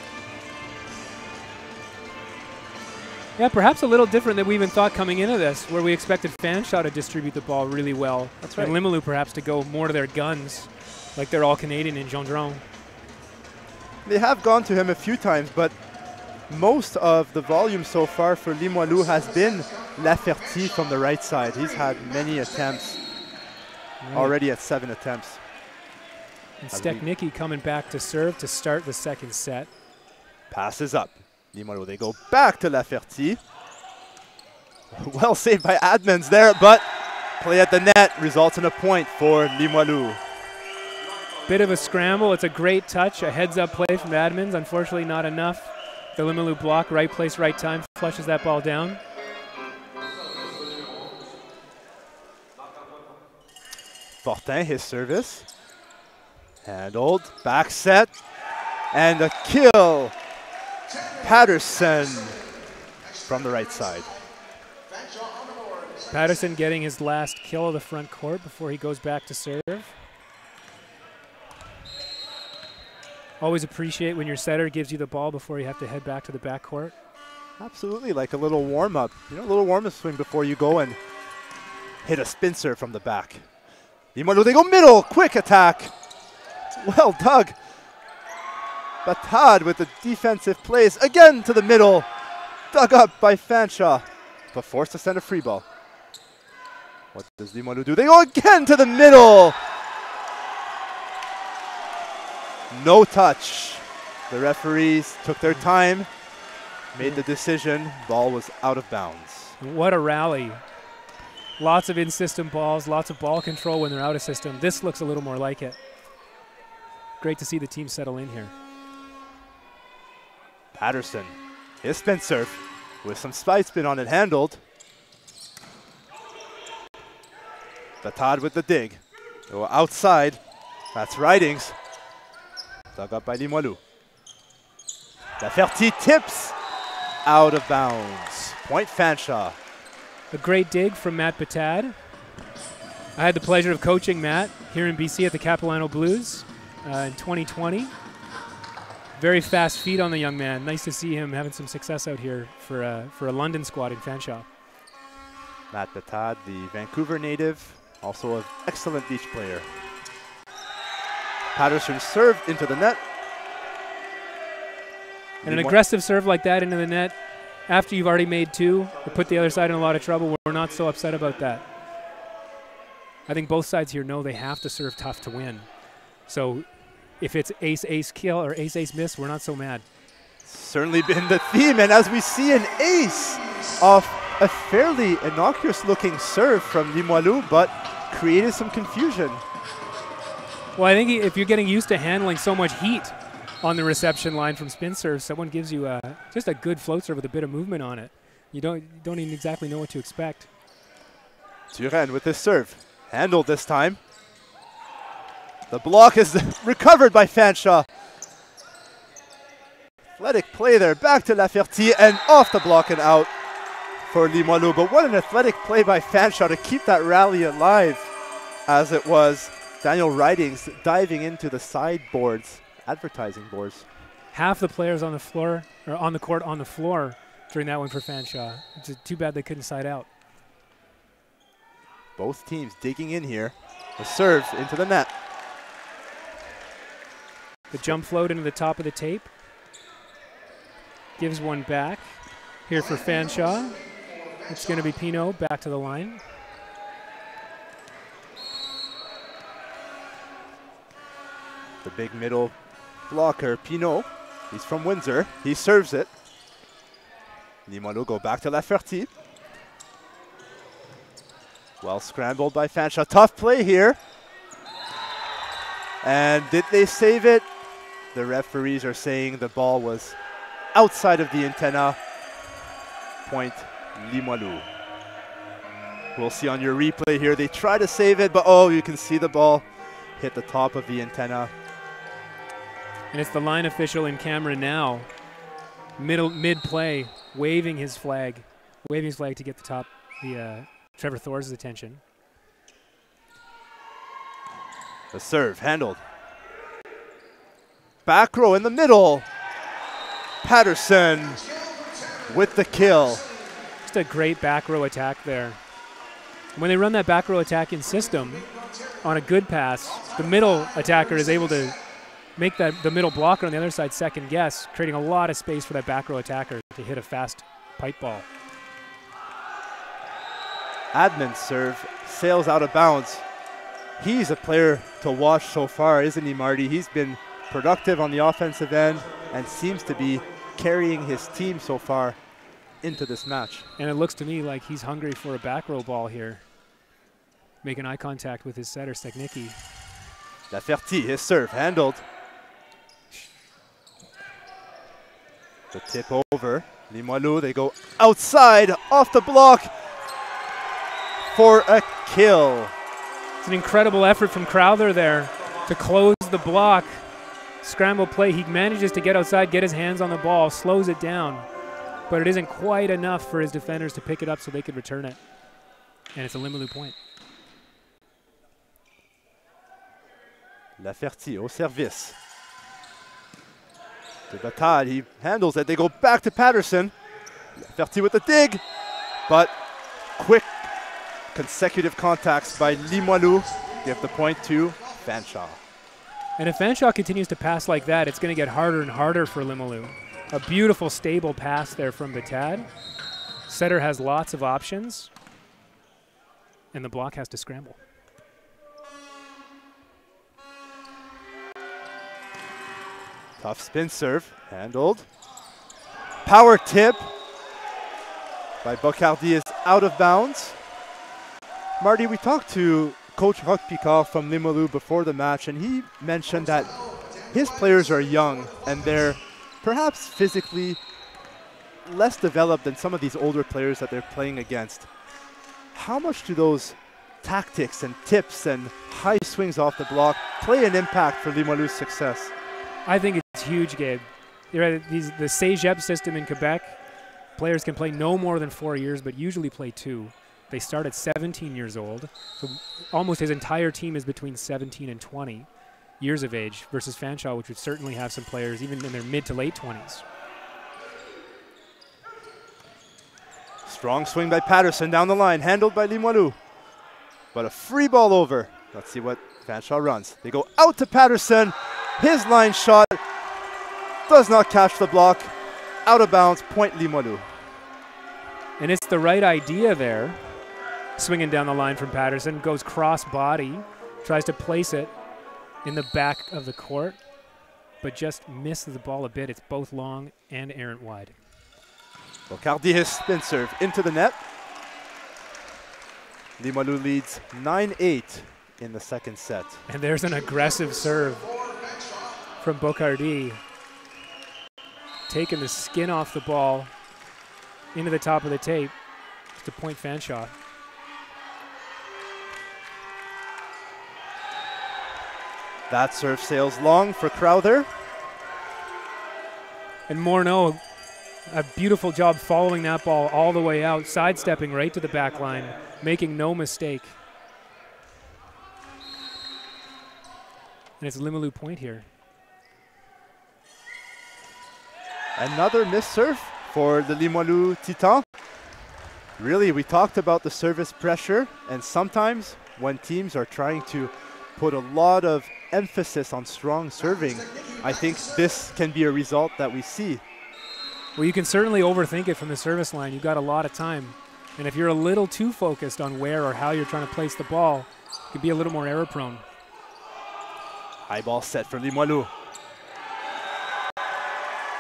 S12: Yeah, perhaps a little different than we even thought coming into this, where we expected Fanshawe to distribute the ball really well.
S11: That's right.
S12: And Limoilou perhaps to go more to their guns, like they're all Canadian in Gendron.
S11: They have gone to him a few times, but most of the volume so far for Limoilou has been Laferty from the right side. He's had many attempts, already at 7 attempts.
S12: And Steknicki coming back to serve to start the second set.
S11: Passes up. Limoilou, they go back to Laferty. Well saved by Admans there, but play at the net results in a point for Limoilou.
S12: Bit of a scramble. It's a great touch, a heads-up play from Admans. Unfortunately, not enough. The Limoilou block, right place, right time, flushes that ball down.
S11: Fortin, his service. Handled, back set, and a kill. Patterson from the right side.
S12: Patterson getting his last kill of the front court before he goes back to serve. Always appreciate when your setter gives you the ball before you have to head back to the backcourt.
S11: Absolutely, like a little warm-up. You know, a little warm-up swing before you go and hit a spin serve from the back. Limoilou, they go middle, quick attack. Well dug. Batad with the defensive plays again to the middle. Dug up by Fanshawe, but forced to send a free ball. What does Limoilou do? They go again to the middle. No touch. The referees took their time, made the decision. Ball was out of bounds.
S12: What a rally. Lots of in-system balls, lots of ball control when they're out of system. This looks a little more like it. Great to see the team settle in here.
S11: Patterson, his spin serve with some side spin on it handled. Batad with the dig. Go outside. That's Ridings. Dug up by Limoilou. Laferty tips out of bounds. Point Fanshawe.
S12: A great dig from Matt Batad. I had the pleasure of coaching Matt here in BC at the Capilano Blues in 2020. Very fast feet on the young man. Nice to see him having some success out here for a London squad in Fanshawe.
S11: Matt Batad, the Vancouver native, also an excellent beach player. Patterson served into the net.
S12: And an aggressive serve like that into the net, after you've already made two, to put the other side in a lot of trouble, we're not so upset about that. I think both sides here know they have to serve tough to win. So if it's ace-ace kill or ace-ace miss, we're not so mad.
S11: Certainly been the theme, and as we see an ace off a fairly innocuous-looking serve from Limoilou, but created some confusion.
S12: Well, I think if you're getting used to handling so much heat on the reception line from spin serve, someone gives you just a good float serve with a bit of movement on it. You don't even exactly know what to expect.
S11: Turenne with his serve. Handled this time. The block is recovered by Fanshawe. Athletic play there. Back to Laferty and off the block and out for Limoilou. But what an athletic play by Fanshawe to keep that rally alive, as it was Daniel Ridings diving into the sideboards, advertising boards.
S12: Half the players on the floor, or on the court on the floor during that one for Fanshawe. It's too bad they couldn't side out.
S11: Both teams digging in here. The serve into the net.
S12: The jump float into the top of the tape. Gives one back here for Fanshawe. It's going to be Pino back to the line.
S11: The big middle blocker, Pino. He's from Windsor. He serves it. Limoilou go back to Laferty. Well scrambled by Fanshawe. Tough play here. And did they save it? The referees are saying the ball was outside of the antenna. Point Limoilou. We'll see on your replay here. They try to save it, but oh, you can see the ball hit the top of the antenna.
S12: And it's the line official in camera now, mid-play, waving his flag to get the Trevor Thor's attention.
S11: The serve handled. Back row in the middle. Patterson with the kill.
S12: Just a great back row attack there. When they run that back row attack in system on a good pass, the middle attacker is able to make the middle blocker on the other side second guess, creating a lot of space for that back row attacker to hit a fast pipe ball.
S11: Adman's serve sails out of bounds. He's a player to watch so far, isn't he, Marty? He's been productive on the offensive end and seems to be carrying his team so far into this match.
S12: And it looks to me like he's hungry for a back row ball here. Making eye contact with his setter, Steknicki.
S11: Laferty, his serve handled. The tip over. Limoilou, they go outside, off the block for a kill.
S12: It's an incredible effort from Crowther there to close the block. Scramble play. He manages to get outside, get his hands on the ball, slows it down. But it isn't quite enough for his defenders to pick it up so they could return it. And it's a Limoilou point.
S11: Laferty au service. De Batad, he handles it. They go back to Patterson. Ferti with the dig, but quick consecutive contacts by Limoilou give the point to Fanshawe.
S12: And if Fanshawe continues to pass like that, it's going to get harder and harder for Limoilou. A beautiful, stable pass there from Batad. Setter has lots of options, and the block has to scramble.
S11: Tough spin serve, handled. Power tip by Bocardi is out of bounds. Marty, we talked to Coach Roch Picard from Limoilou before the match, and he mentioned that his players are young and they're perhaps physically less developed than some of these older players that they're playing against. How much do those tactics and tips and high swings off the block play an impact for Limoilou's success?
S12: I think it's huge, Gabe. The CEGEP system in Quebec, players can play no more than 4 years, but usually play 2. They start at 17 years old, so almost his entire team is between 17 and 20 years of age, versus Fanshawe, which would certainly have some players even in their mid to late 20s.
S11: Strong swing by Patterson down the line, handled by Limoilou. But a free ball over. Let's see what Fanshawe runs. They go out to Patterson. His line shot does not catch the block. Out of bounds, point Limoilou.
S12: And it's the right idea there. Swinging down the line from Patterson, goes cross body, tries to place it in the back of the court, but just misses the ball a bit. It's both long and errant wide.
S11: Bocardi his spin serve into the net. Limoilou leads 9-8 in the second set.
S12: And there's an aggressive serve from Bocardi, taking the skin off the ball into the top of the tape to point Fanshawe.
S11: That serve sails long for Crowther.
S12: And Morneau, a beautiful job following that ball all the way out, sidestepping right to the back line, making no mistake. And it's Limoilou point here.
S11: Another missed serve for the Limoilou Titan. Really, we talked about the service pressure, and sometimes when teams are trying to put a lot of emphasis on strong serving, I think this can be a result that we see.
S12: Well, you can certainly overthink it from the service line. You've got a lot of time. And if you're a little too focused on where or how you're trying to place the ball, you can be a little more error prone.
S11: High ball set for Limoilou.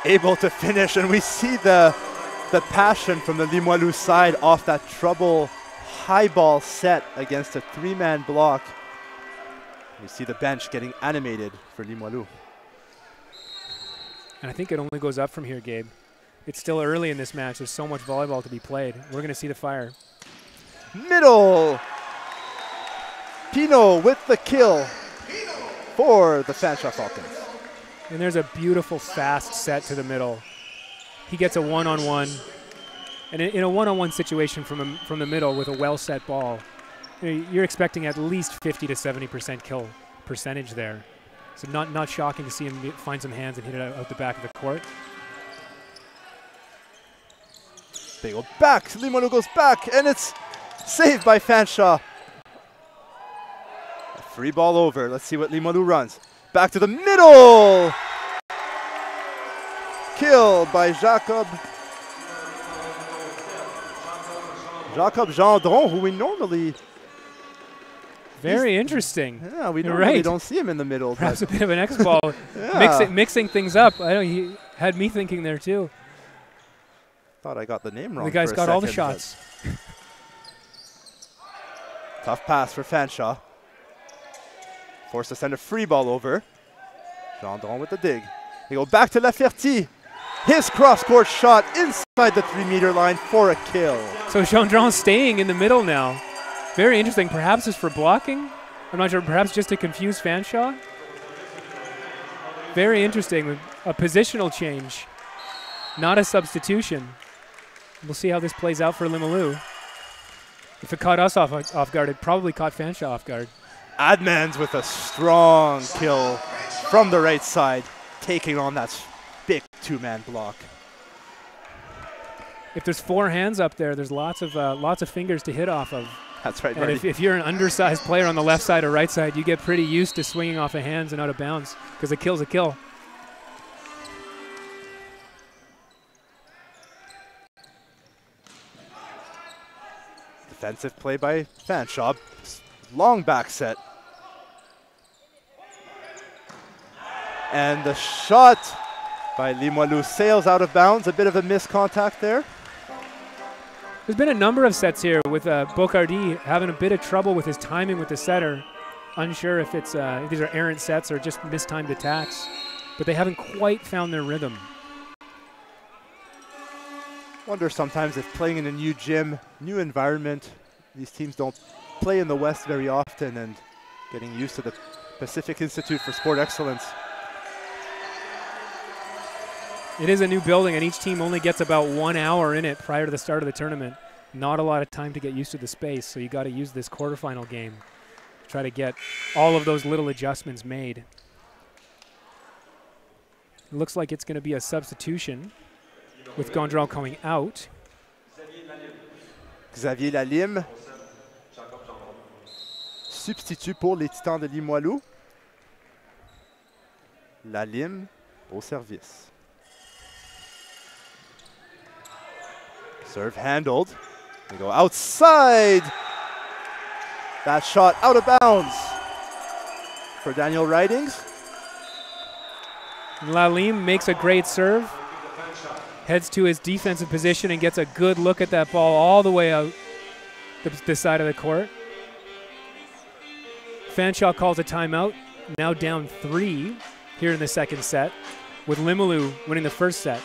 S11: Able to finish, and we see the passion from the Limoilou side off that trouble high ball set against a 3-man block. You see the bench getting animated for Limoilou.
S12: And I think it only goes up from here, Gabe. It's still early in this match. There's so much volleyball to be played. We're going to see the fire.
S11: Middle. Pino with the kill for the Fanshawe Falcons.
S12: And there's a beautiful fast set to the middle. He gets a one-on-one. And in a one-on-one situation from the middle with a well-set ball, you're expecting at least 50 to 70% kill percentage there. So not shocking to see him find some hands and hit it out the back of the court.
S11: They go back. Limoilou goes back, and it's saved by Fanshawe. A free ball over. Let's see what Limoilou runs. Back to the middle. Kill by Jacob Gendron, who we normally...
S12: Very interesting.
S11: Yeah, we normally don't see him in the middle.
S12: Perhaps a bit of an X-ball. Yeah. Mixing things up. I know he had me thinking there too.
S11: Thought I got the name wrong.
S12: The guy's got all the shots.
S11: Tough pass for Fanshawe. Forced to send a free ball over. Gendron with the dig. They go back to Laferty. His cross-court shot inside the 3-meter line for a kill.
S12: So Gendron staying in the middle now. Very interesting. Perhaps it's for blocking. I'm not sure. Perhaps just to confuse Fanshawe. Very interesting. A positional change, not a substitution. We'll see how this plays out for Limoilou. If it caught us off guard, it probably caught Fanshawe off guard.
S11: Admans with a strong kill from the right side, taking on that big two-man block.
S12: If there's 4 hands up there, there's lots of fingers to hit off of.
S11: That's right,
S12: and if you're an undersized player on the left side or right side, you get pretty used to swinging off of hands and out of bounds because a kill's a kill.
S11: Defensive play by Fanshawe. Long back set. And the shot by Limoilou sails out of bounds. A bit of a missed contact there.
S12: There's been a number of sets here with Bocardi having a bit of trouble with his timing with the setter. Unsure if it's if these are errant sets or just mistimed attacks, but they haven't quite found their rhythm.
S11: Wonder sometimes if playing in a new gym, new environment, these teams don't play in the West very often, and getting used to the Pacific Institute for Sport Excellence.
S12: It is a new building, and each team only gets about 1 hour in it prior to the start of the tournament. Not a lot of time to get used to the space, so you got to use this quarterfinal game to try to get all of those little adjustments made. It looks like it's going to be a substitution with Gondral coming out.
S11: Xavier Lalime, substitut pour les Titans de Limoilou. Lalime au service. Serve handled. They go outside. That shot out of bounds for Daniel Ridings.
S12: Lalime makes a great serve. Heads to his defensive position and gets a good look at that ball all the way out the side of the court. Fanshawe calls a timeout. Now down 3 here in the second set, with Limoilou winning the first set.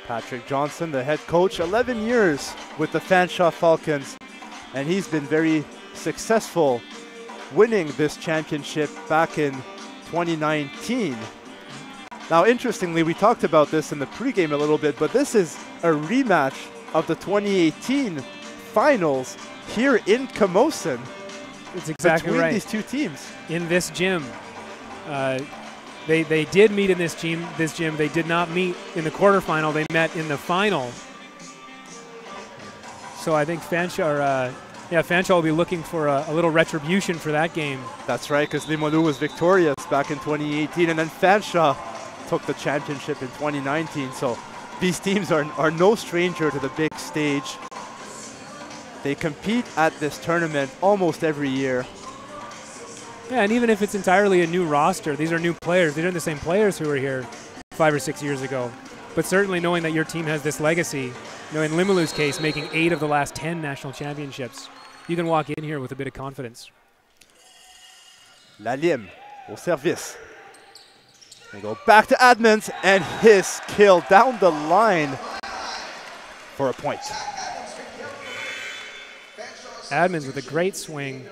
S11: Patrick Johnson, the head coach, 11 years with the Fanshawe Falcons, and he's been very successful winning this championship back in 2019. Now, interestingly, we talked about this in the pregame a little bit, but this is a rematch of the 2018 finals here in Camosun.
S12: It's exactly
S11: between
S12: right.
S11: these two teams.
S12: In this gym. They did meet in this gym. They did not meet in the quarterfinal. They met in the final. So I think Fanshawe will be looking for a little retribution for that game.
S11: That's right, because Limoilou was victorious back in 2018, and then Fanshawe took the championship in 2019. So these teams are no stranger to the big stage. They compete at this tournament almost every year.
S12: Yeah, and even if it's entirely a new roster, these are new players. These aren't the same players who were here 5 or 6 years ago. But certainly knowing that your team has this legacy, in Limoulou's case, making 8 of the last 10 national championships, you can walk in here with a bit of confidence.
S11: Lalime au service. They go back to Edmonds, and his kill down the line for a point.
S12: Edmonds with a great swing.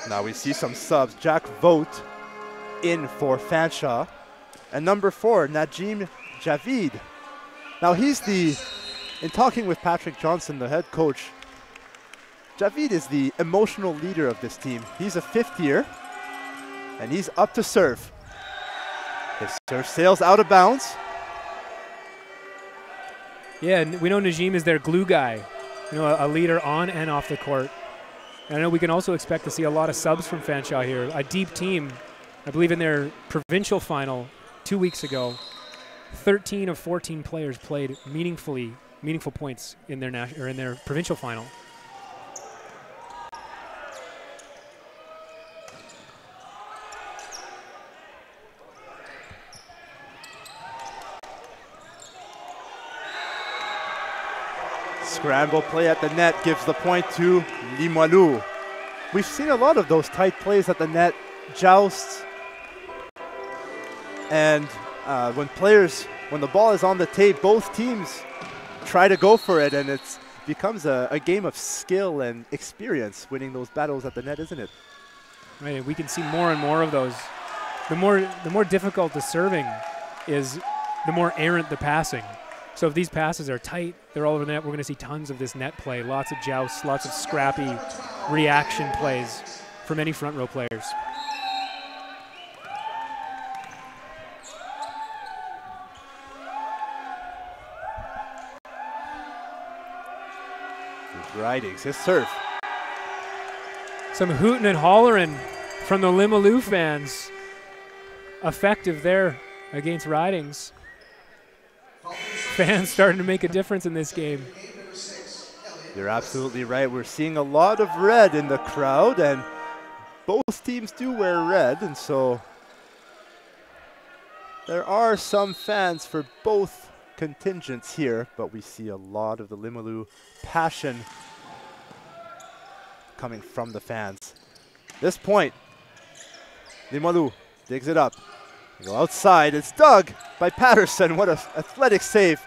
S11: Now we see some subs. Jack Vogt in for Fanshawe. And number 4, Najim Javid. Now in talking with Patrick Johnson, the head coach, Javid is the emotional leader of this team. He's a 5th year, and he's up to serve. His serve sails out of bounds.
S12: Yeah, and we know Najim is their glue guy, a leader on and off the court. And I know we can also expect to see a lot of subs from Fanshawe here. A deep team, I believe in their provincial final 2 weeks ago, 13 of 14 players played meaningful points in their provincial final.
S11: Scramble play at the net gives the point to Limoilou. We've seen a lot of those tight plays at the net, jousts, and when the ball is on the tape, both teams try to go for it, and it becomes a game of skill and experience winning those battles at the net, isn't it?
S12: Right, we can see more and more of those. The more difficult the serving is, the more errant the passing. So if these passes are tight, they're all over the net, we're going to see tons of this net play, lots of jousts, lots of scrappy reaction plays. for many front row players.
S11: Ridings, his serve.
S12: Some hooting and hollering from the Limoilou fans. Effective there against Ridings. Fans starting to make a difference in this game.
S11: You're absolutely right. We're seeing a lot of red in the crowd, and both teams do wear red, and so there are some fans for both contingents here, but we see a lot of the Limoilou passion coming from the fans. This point, Limoilou digs it up. They go outside. It's dug by Patterson. What an athletic save.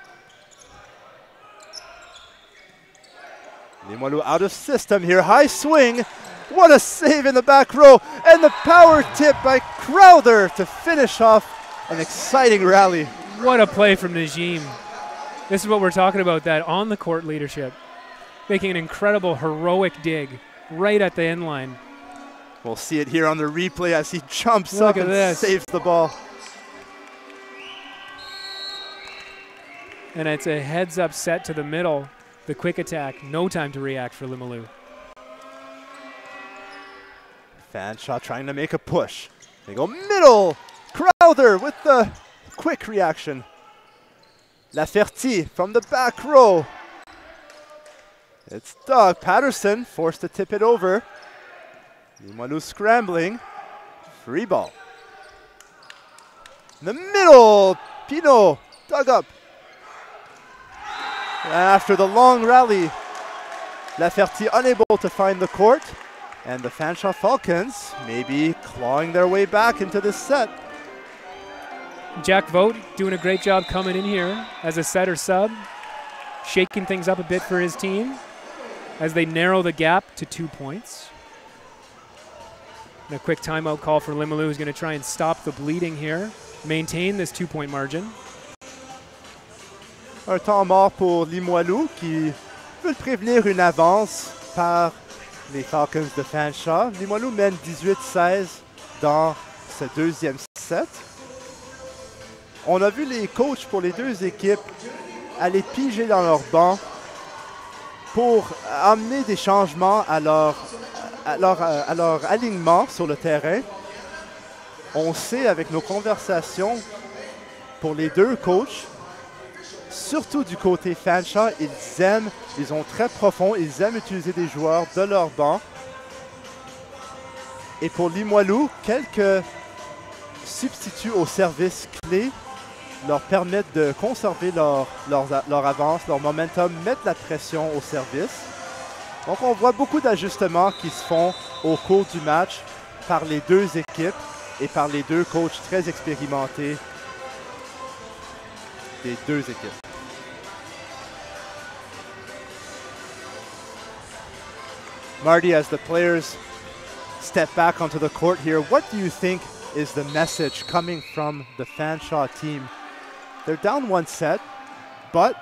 S11: Limoilou out of system here. High swing. What a save in the back row. And the power tip by Crowther to finish off an exciting rally.
S12: What a play from Najim. This is what we're talking about, that on-the-court leadership. Making an incredible, heroic dig right at the end line.
S11: We'll see it here on the replay as he jumps up and saves the ball.
S12: And it's a heads-up set to the middle. The quick attack, no time to react for Limoilou.
S11: Fanshawe trying to make a push. They go middle. Crowther with the quick reaction. Laferty from the back row. It's Doug. Patterson forced to tip it over. Limoilou scrambling. Free ball. In the middle. Pino dug up. And after the long rally, Laferty unable to find the court. And the Fanshawe Falcons maybe clawing their way back into this set.
S12: Jack Vogt doing a great job coming in here as a setter sub, shaking things up a bit for his team as they narrow the gap to 2 points. And a quick timeout call for Limoilou, who's going to try and stop the bleeding here, maintain this 2-point margin.
S11: Un temps mort pour Limoilou qui veut prévenir une avance par les Falcons de Fanshawe. Limoilou mène 18-16 dans ce deuxième set. On a vu les coachs pour les deux équipes aller piger dans leur banc pour amener des changements à leur alignement sur le terrain. On sait avec nos conversations pour les deux coachs, surtout du côté Fanshawe, ils ont très profond, ils aiment utiliser des joueurs de leur banc. Et pour Limoilou, quelques substituts au service clé leur permettent de conserver leur avance, leur momentum, mettre la pression au service. Donc on voit beaucoup d'ajustements qui se font au cours du match par les deux équipes et par les deux coachs très expérimentés des deux équipes. Marty, as the players step back onto the court here, what do you think is the message coming from the Fanshawe team? They're down one set, but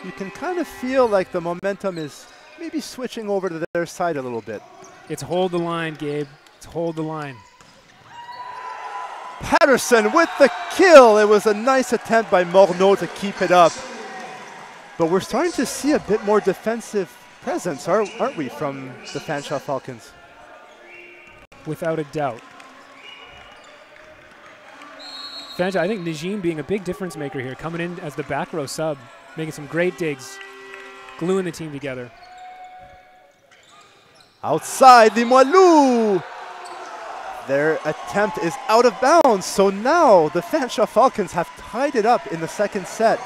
S11: you can kind of feel like the momentum is maybe switching over to their side a little bit.
S12: It's hold the line, Gabe. It's hold the line.
S11: Patterson with the kill. It was a nice attempt by Morneau to keep it up. But we're starting to see a bit more defensive presence, aren't we, from the Fanshawe Falcons?
S12: Without a doubt. Fanshawe, I think Najim being a big difference maker here, coming in as the back row sub, making some great digs, gluing the team together.
S11: Outside, Limoilou! Their attempt is out of bounds, so now the Fanshawe Falcons have tied it up in the second set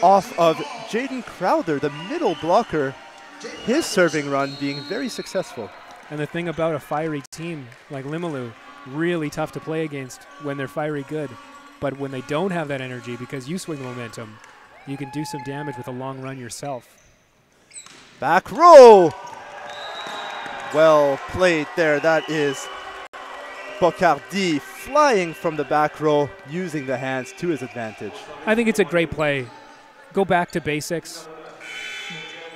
S11: off of Jaden Crowther, the middle blocker, his serving run being very successful.
S12: And the thing about a fiery team like Limoilou, really tough to play against when they're fiery good. But when they don't have that energy, because you swing the momentum, you can do some damage with a long run yourself.
S11: Back row! Well played there. That is Bocardi flying from the back row, using the hands to his advantage.
S12: I think it's a great play. Go back to basics.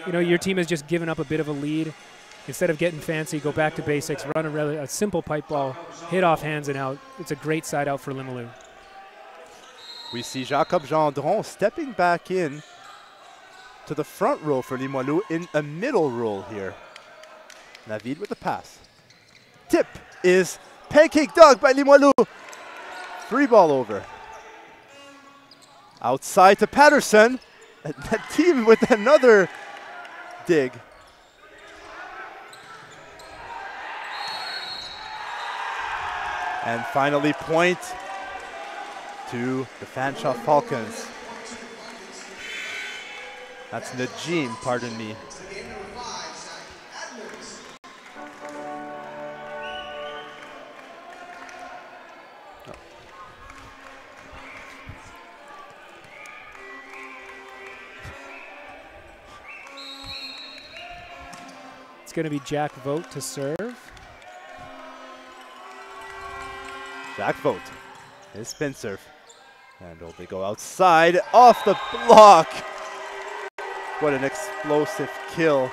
S12: You know, your team has just given up a bit of a lead. Instead of getting fancy, go back to basics, run a simple pipe ball, hit off hands and out. It's a great side out for Limoilou.
S11: We see Jacob Gendron stepping back in to the front row for Limoilou in a middle role here. Navid with the pass. Tip is pancake dug by Limoilou. Free ball over. Outside to Patterson. That team with another dig. And finally point to the Fanshawe Falcons. That's Najim, pardon me.
S12: It's going to be Jack Vogt to serve.
S11: Jack Vogt, his spin serve. And they go outside, off the block. What an explosive kill.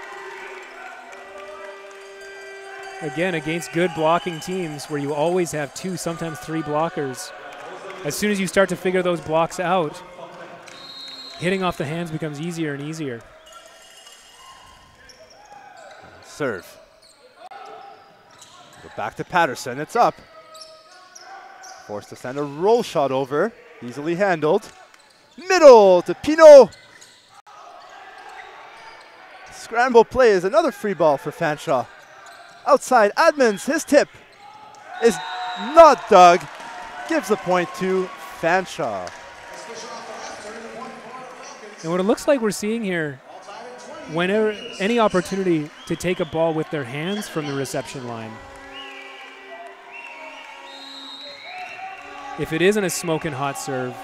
S12: Again, against good blocking teams where you always have 2, sometimes 3 blockers. As soon as you start to figure those blocks out, hitting off the hands becomes easier and easier.
S11: Serve. Go back to Patterson, it's up. Forced to send a roll shot over, easily handled. Middle to Pinot. Scramble play is another free ball for Fanshawe. Outside, Admins, his tip is not dug. Gives the point to Fanshawe.
S12: And what it looks like we're seeing here, whenever any opportunity to take a ball with their hands from the reception line. If it isn't a smoking hot serve,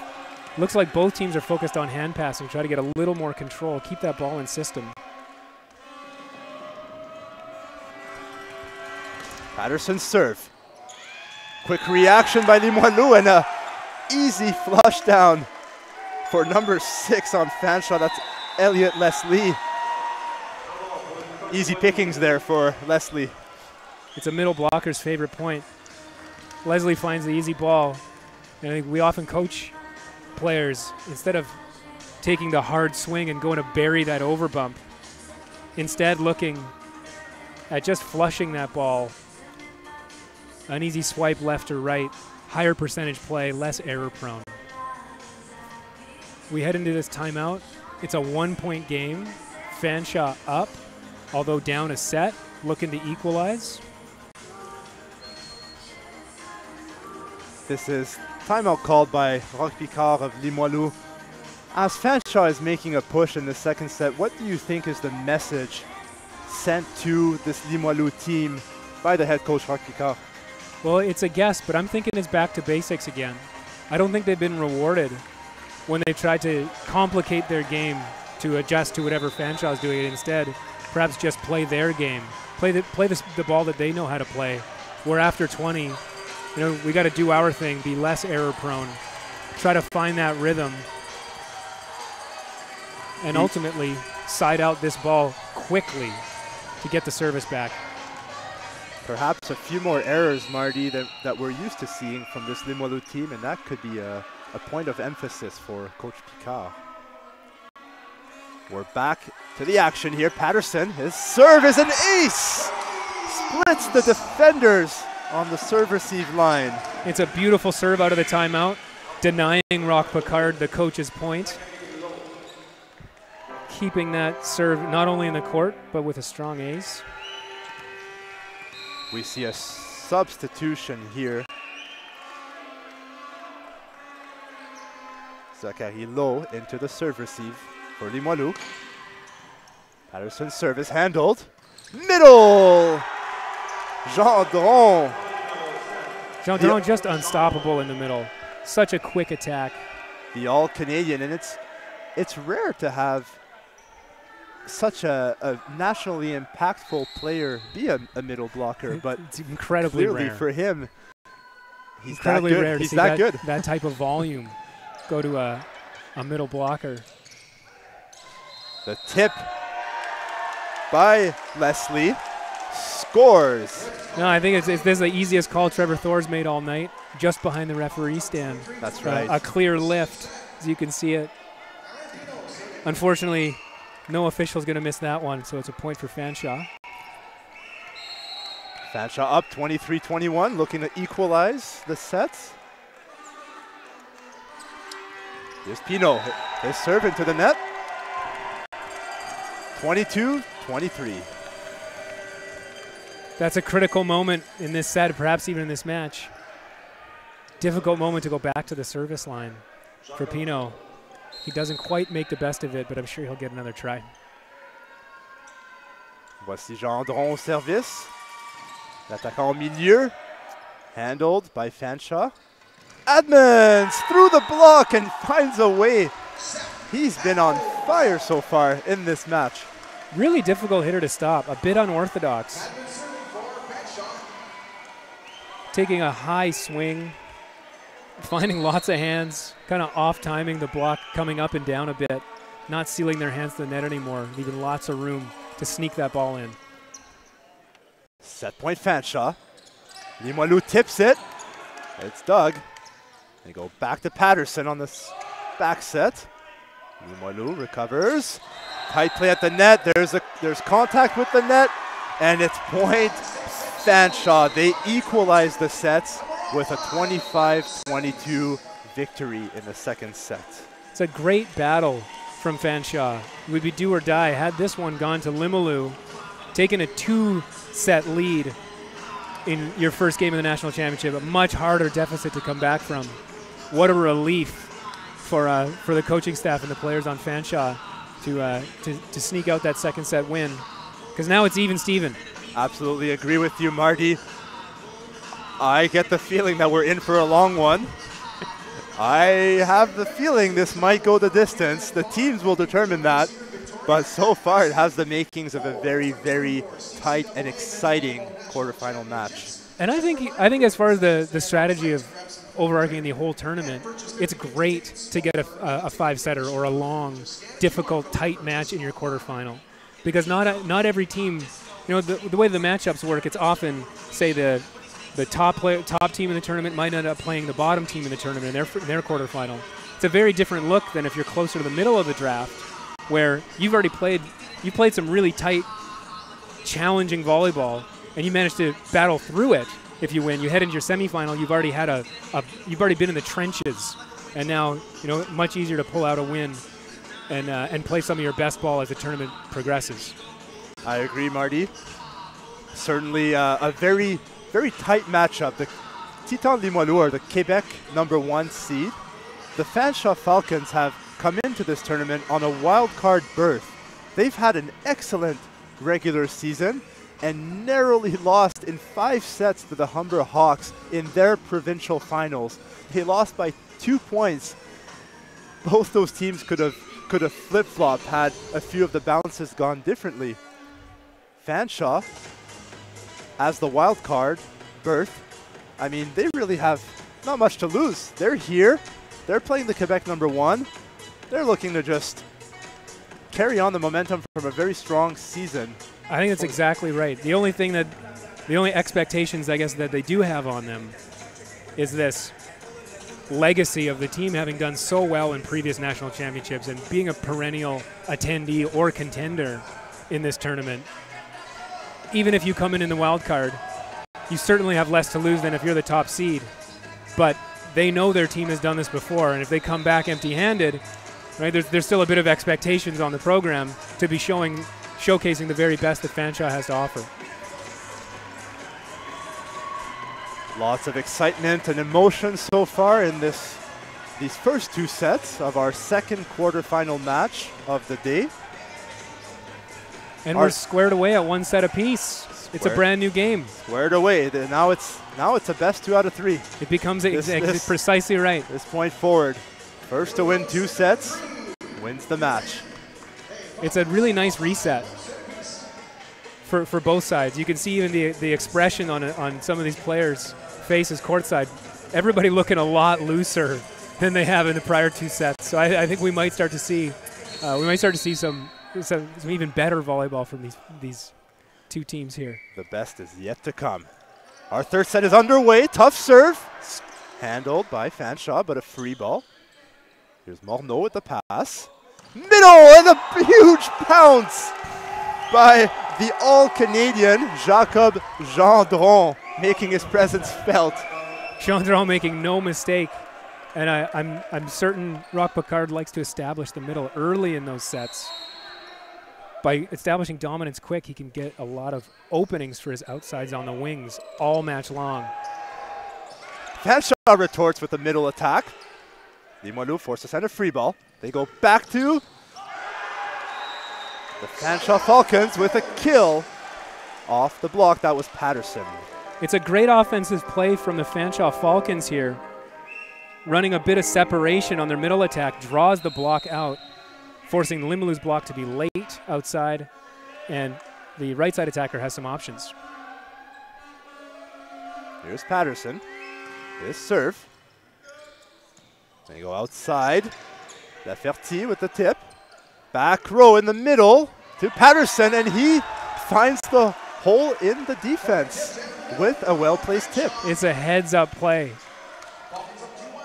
S12: looks like both teams are focused on hand passing, try to get a little more control, keep that ball in system.
S11: Patterson's serve. Quick reaction by Limoilou and a easy flush down for number 6 on Fanshawe. That's Elliot Leslie. Easy pickings there for Leslie.
S12: It's a middle blocker's favorite point. Leslie finds the easy ball. And I think we often coach players, instead of taking the hard swing and going to bury that overbump, instead looking at just flushing that ball. An easy swipe left or right, higher percentage play, less error prone. We head into this timeout. It's a 1-point game. Fanshawe up, although down a set, looking to equalize.
S11: This is timeout called by Roch Picard of Limoilou. As Fanshawe is making a push in the second set, what do you think is the message sent to this Limoilou team by the head coach Roch Picard?
S12: Well, it's a guess, but I'm thinking it's back to basics again. I don't think they've been rewarded when they've tried to complicate their game to adjust to whatever Fanshawe is doing. Instead, perhaps just play their game, play the ball that they know how to play. Where after 20, we got to do our thing, be less error prone, try to find that rhythm, and ultimately side out this ball quickly to get the service back.
S11: Perhaps a few more errors, Marty, that we're used to seeing from this Limoilou team, and that could be a point of emphasis for Coach Picard. We're back to the action here. Patterson, his serve is an ace! Splits the defenders on the serve-receive line.
S12: It's a beautiful serve out of the timeout, denying Roch Picard the coach's point. Keeping that serve not only in the court, but with a strong ace.
S11: We see a substitution here. Zachary Lowe into the serve-receive for Limoilou. Patterson's service handled. Middle! Gendron.
S12: Gendron just unstoppable in the middle. Such a quick attack.
S11: The All-Canadian, and it's rare to have such a nationally impactful player be a middle blocker, but
S12: it's incredibly
S11: clearly
S12: rare
S11: for him, he's
S12: incredibly
S11: that good.
S12: rare to
S11: he's
S12: see
S11: that good.
S12: That type of volume go to a middle blocker.
S11: The tip by Leslie. scores.
S12: No, I think this is the easiest call Trevor Thor's made all night, just behind the referee stand.
S11: That's right.
S12: A clear lift, as you can see it. Unfortunately, no official's going to miss that one, so it's a point for Fanshawe.
S11: Fanshawe up 23-21, looking to equalize the sets. Here's Pino, his serve into the net. 22-23.
S12: That's a critical moment in this set, perhaps even in this match. Difficult moment to go back to the service line for Pino. He doesn't quite make the best of it, but I'm sure he'll get another try.
S11: Voici Gendron au service. L'attaquant au milieu, handled by Fanshawe. Edmonds through the block and finds a way. He's been on fire so far in this match.
S12: Really difficult hitter to stop, a bit unorthodox. Taking a high swing, finding lots of hands, kind of off-timing the block, coming up and down a bit, not sealing their hands to the net anymore, leaving lots of room to sneak that ball in.
S11: Set point Fanshawe. Limoilou tips it. It's Doug. They go back to Patterson on this back set. Limoilou recovers. Tight play at the net. There's contact with the net, and it's point Fanshawe. They equalize the sets with a 25-22 victory in the second set.
S12: It's a great battle from Fanshawe. It would be do or die. Had this one gone to Limoilou, taken a 2-set lead in your first game of the national championship, a much harder deficit to come back from. What a relief for the coaching staff and the players on Fanshawe to sneak out that second set win, because now it's even Steven.
S11: Absolutely agree with you, Marty. I get the feeling that we're in for a long one. I have the feeling this might go the distance. The teams will determine that. But so far, it has the makings of a very, very tight and exciting quarterfinal match.
S12: And I think as far as the strategy of overarching the whole tournament, it's great to get a five-setter or a long, difficult, tight match in your quarterfinal, because not every team, the way the matchups work, it's often, say, the top team in the tournament might end up playing the bottom team in the tournament in their quarterfinal. It's a very different look than if you're closer to the middle of the draft, where you played some really tight, challenging volleyball, and you managed to battle through it. If you win, you head into your semifinal. You've already had you've already been in the trenches, and now much easier to pull out a win and play some of your best ball as the tournament progresses.
S11: I agree, Marty. Certainly a very, very tight matchup. The Titans Limoilou are the Quebec #1 seed. The Fanshawe Falcons have come into this tournament on a wild card berth. They've had an excellent regular season and narrowly lost in 5 sets to the Humber Hawks in their provincial finals. They lost by 2 points. Both those teams could have flip-flopped had a few of the bounces gone differently. Fanshawe, as the wild card berth, I mean, they really have not much to lose. They're here. They're playing the Quebec #1. They're looking to just carry on the momentum from a very strong season.
S12: I think that's exactly right. The only expectations, I guess, that they do have on them is this legacy of the team having done so well in previous national championships and being a perennial attendee or contender in this tournament. Even if you come in the wild card, you certainly have less to lose than if you're the top seed. But they know their team has done this before, and if they come back empty-handed, right, there's still a bit of expectations on the program to be showcasing the very best that Fanshawe has to offer.
S11: Lots of excitement and emotion so far in these first 2 sets of our second quarterfinal match of the day.
S12: And we're squared away at 1 set apiece. It's a brand new game.
S11: Squared away. Now it's a best 2 out of 3.
S12: It becomes precisely right.
S11: This point forward. First to win 2 sets wins the match.
S12: It's a really nice reset for both sides. You can see even the expression on some of these players' faces courtside. Everybody looking a lot looser than they have in the prior 2 sets. So I think we might start to see some even better volleyball from two teams here.
S11: The best is yet to come. Our third set is underway. Tough serve. Handled by Fanshawe, but a free ball. Here's Morneau with the pass. Middle, and a huge bounce by the all-Canadian Jacob Gendron, making his presence felt.
S12: Gendron making no mistake. And I'm certain Roch Picard likes to establish the middle early in those sets. By establishing dominance quick, he can get a lot of openings for his outsides on the wings all match long.
S11: Fanshawe retorts with a middle attack. Limoilou forced to send a free ball. They go back to the Fanshawe Falcons with a kill off the block. That was Patterson.
S12: It's a great offensive play from the Fanshawe Falcons here. Running a bit of separation on their middle attack, draws the block out, forcing Limoulou's block to be late outside, and the right side attacker has some options.
S11: Here's Patterson. His serve. They go outside. Laferty with the tip. Back row in the middle to Patterson, and he finds the hole in the defense with a well-placed tip.
S12: It's a heads-up play.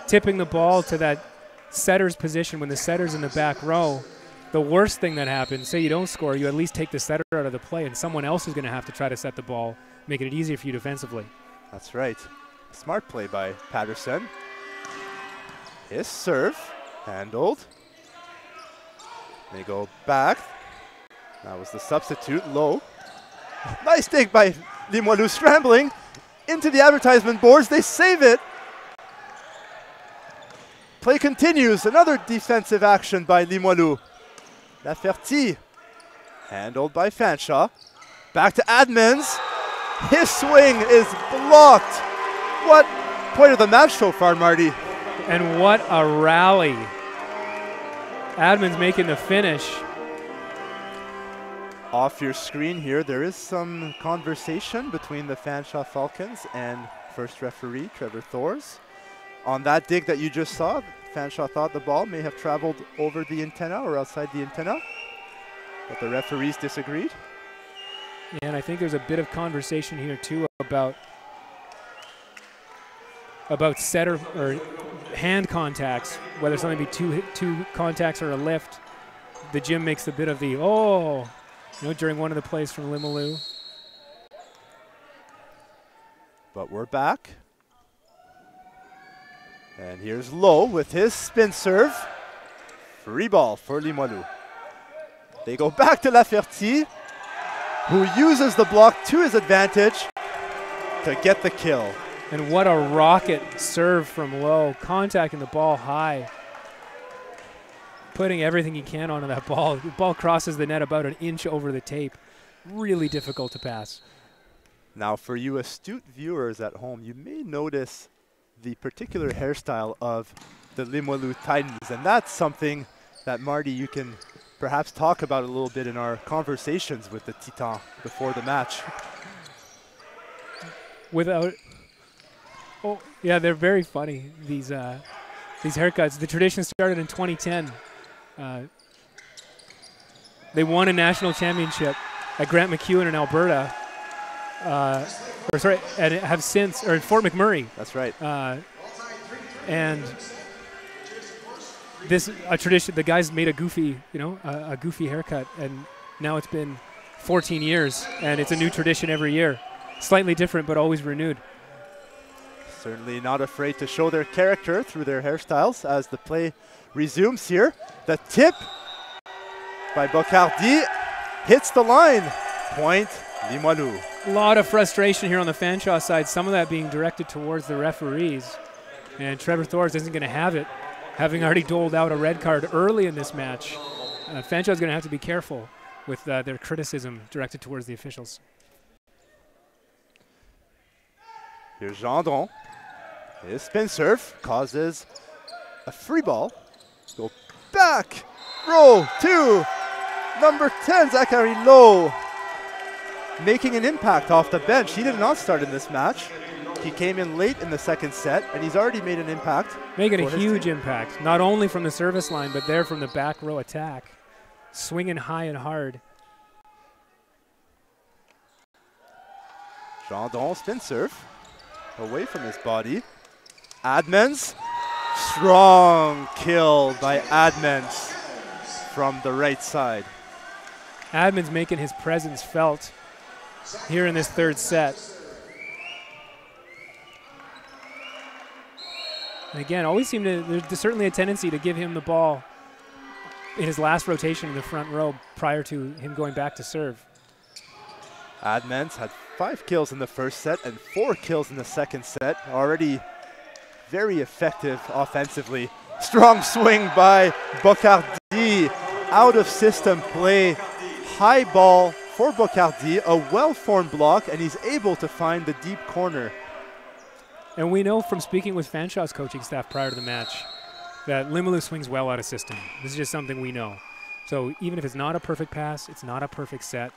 S12: Tipping the ball to that setter's position when the setter's in the back row. The worst thing that happens, say you don't score, you at least take the setter out of the play, and someone else is going to have to try to set the ball, making it easier for you defensively.
S11: That's right. Smart play by Patterson. His serve, handled. They go back. That was the substitute, low. Nice take by Limoilou, scrambling into the advertisement boards. They save it. Play continues. Another defensive action by Limoilou. Laferty, handled by Fanshawe. Back to Admins. His swing is blocked. What point of the match so far, Marty?
S12: And what a rally. Admins making the finish.
S11: Off your screen here, there is some conversation between the Fanshawe Falcons and first referee, Trevor Thors. On that dig that you just saw, Fanshawe thought the ball may have traveled over the antenna or outside the antenna, but the referees disagreed.
S12: And I think there's a bit of conversation here too about setter or hand contacts, whether something be two contacts or a lift. The gym makes a bit of the during one of the plays from Limoilou.
S11: But we're back. And here's Lowe with his spin serve. Free ball for Limoilou. They go back to Laferty, who uses the block to his advantage to get the kill.
S12: And what a rocket serve from Lowe, contacting the ball high. Putting everything he can onto that ball. The ball crosses the net about an inch over the tape. Really difficult to pass.
S11: Now for you astute viewers at home, you may notice the particular hairstyle of the Limoilou Titans, and that's something that, Marty, you can perhaps talk about a little bit in our conversations with the Titans before the match.
S12: Yeah, they're very funny, these haircuts. The tradition started in 2010. They won a national championship at Grant MacEwan in Alberta. And have since, or Fort McMurray.
S11: That's right.
S12: And a tradition. The guys made a goofy haircut, and now it's been 14 years, and it's a new tradition every year. Slightly different, but always renewed.
S11: Certainly not afraid to show their character through their hairstyles as the play resumes here. The tip by Bocardi hits the line. Point Limoilou.
S12: A lot of frustration here on the Fanshawe side, some of that being directed towards the referees. And Trevor Thors isn't going to have it, having already doled out a red card early in this match. Fanshawe is going to have to be careful with their criticism directed towards the officials.
S11: Here's Gendron. His spin serve causes a free ball. Go back. Row 2. Number 10, Zachary Lowe, making an impact off the bench. He did not start in this match. He came in late in the second set, and he's already made an impact.
S12: Making a huge impact, not only from the service line, but there from the back row attack. Swinging high and hard.
S11: Gendron spin serve. Away from his body. Admans. Strong kill by Admans from the right side.
S12: Admans making his presence felt here in this third set. And again, always seem to, there's certainly a tendency to give him the ball in his last rotation in the front row prior to him going back to serve.
S11: Admans had 5 kills in the first set and 4 kills in the second set. Already very effective offensively. Strong swing by Bocardi. Out of system play. High ball for Bocardi. A well-formed block, and he's able to find the deep corner.
S12: And we know from speaking with Fanshawe's coaching staff prior to the match that Limoilou swings well out of system. This is just something we know. So even if it's not a perfect pass, it's not a perfect set,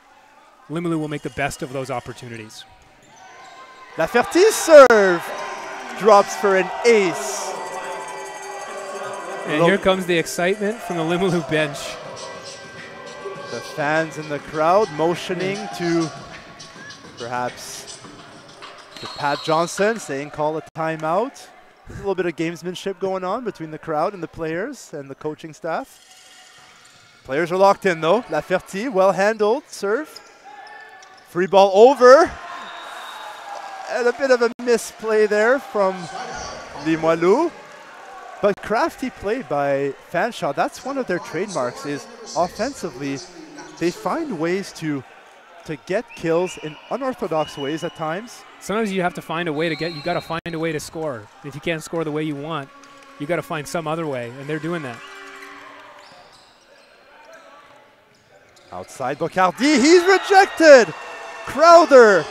S12: Limoilou will make the best of those opportunities.
S11: Laferty's serve drops for an ace.
S12: And here comes the excitement from the Limoilou bench.
S11: The fans in the crowd motioning to perhaps to Pat Johnson, saying call a timeout. There's a little bit of gamesmanship going on between the crowd and the players and the coaching staff. Players are locked in though. Laferty, well handled, serve. Free ball over. And a bit of a misplay there from Limoilou. But crafty play by Fanshawe. That's one of their trademarks, is offensively they find ways to get kills in unorthodox ways at times.
S12: Sometimes you have to find a way to you got to find a way to score. If you can't score the way you want, you got to find some other way, and they're doing that.
S11: Outside Bocardi, he's rejected! Crowder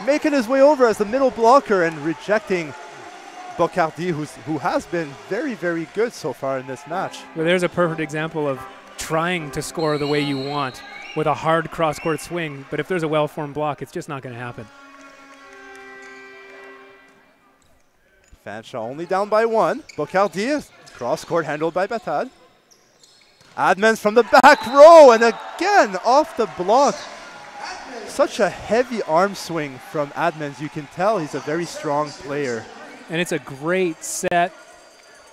S11: making his way over as the middle blocker and rejecting Bocardi, who has been very, very good so far in this match.
S12: Well, there's a perfect example of trying to score the way you want with a hard cross-court swing, but if there's a well-formed block, it's just not going to happen.
S11: Fanshawe only down by 1. Bocardi, cross-court handled by Batad. Admans from the back row, and again off the block. Such a heavy arm swing from Admans. You can tell he's a very strong player.
S12: And it's a great set.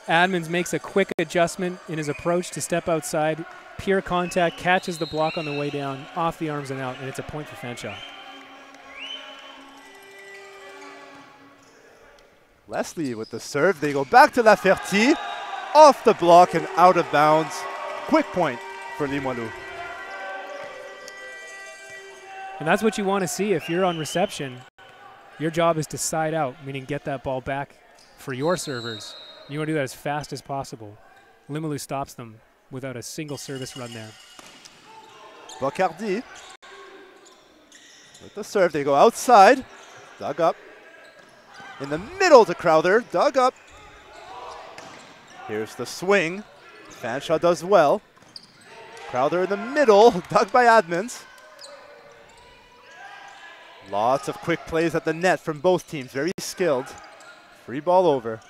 S12: Admans makes a quick adjustment in his approach to step outside. Pure contact, catches the block on the way down, off the arms and out, and it's a point for Fanshawe.
S11: Leslie with the serve. They go back to Laferty. Off the block and out of bounds. Quick point for Limoilou.
S12: And that's what you want to see if you're on reception. Your job is to side out, meaning get that ball back for your servers. You want to do that as fast as possible. Limoilou stops them without a single service run there.
S11: Bocardi with the serve. They go outside. Dug up. In the middle to Crowder. Dug up. Here's the swing. Fanshawe does well. Crowder in the middle. Dug by Admans. Lots of quick plays at the net from both teams. Very skilled. Free ball over.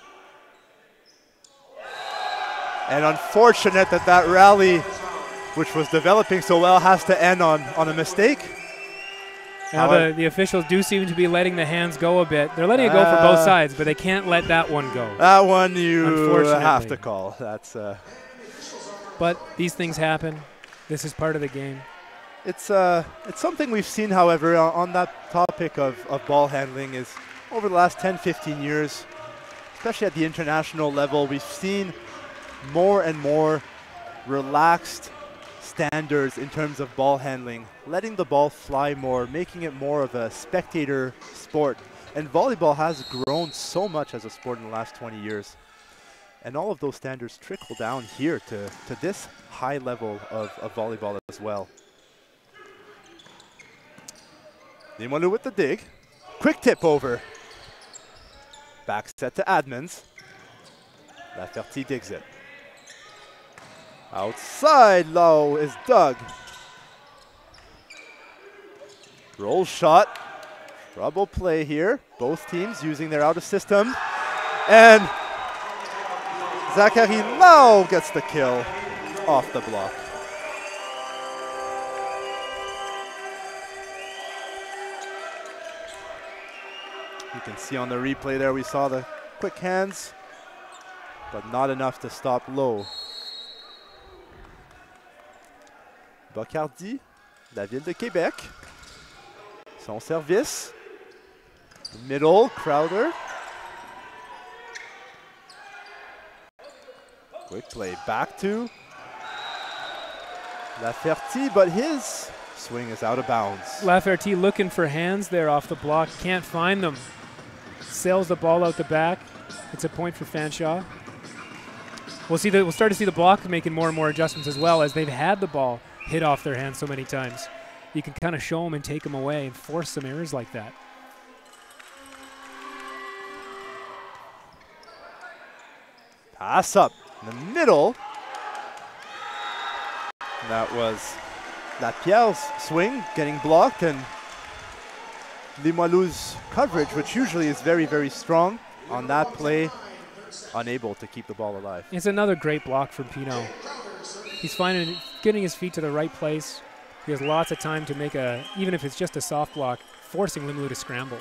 S11: And unfortunate that rally, which was developing so well, has to end on a mistake.
S12: Now the officials do seem to be letting the hands go a bit. They're letting it go for both sides, but they can't let that one go.
S11: That one you have to call. That's.
S12: But these things happen. This is part of the game.
S11: It's something we've seen, however, on that topic of ball handling is over the last 10, 15 years, especially at the international level, we've seen more and more relaxed standards in terms of ball handling, letting the ball fly more, making it more of a spectator sport. And volleyball has grown so much as a sport in the last 20 years. And all of those standards trickle down here to this high level of volleyball as well. Limoilou with the dig. Quick tip over. Back set to Admans. Laferty digs it. Outside low is Doug. Roll shot. Trouble play here. Both teams using their out of system. And Zachary Lau gets the kill off the block. You can see on the replay there, we saw the quick hands, but not enough to stop Lowe. Bacardi, la ville de Québec. Son service. Middle, Crowder. Quick play back to Laferty, but his swing is out of bounds.
S12: Laferty looking for hands there off the block, can't find them. Sails the ball out the back. It's a point for Fanshawe. We'll start to see the block making more and more adjustments as well, as they've had the ball hit off their hands so many times. You can kind of show them and take them away and force some errors like that.
S11: Pass up in the middle. That was Lapierre's swing getting blocked, and Limoulou's coverage, which usually is very, very strong, on that play, unable to keep the ball alive.
S12: It's another great block from Pinot. He's getting his feet to the right place. He has lots of time to make even if it's just a soft block, forcing Limoilou to scramble.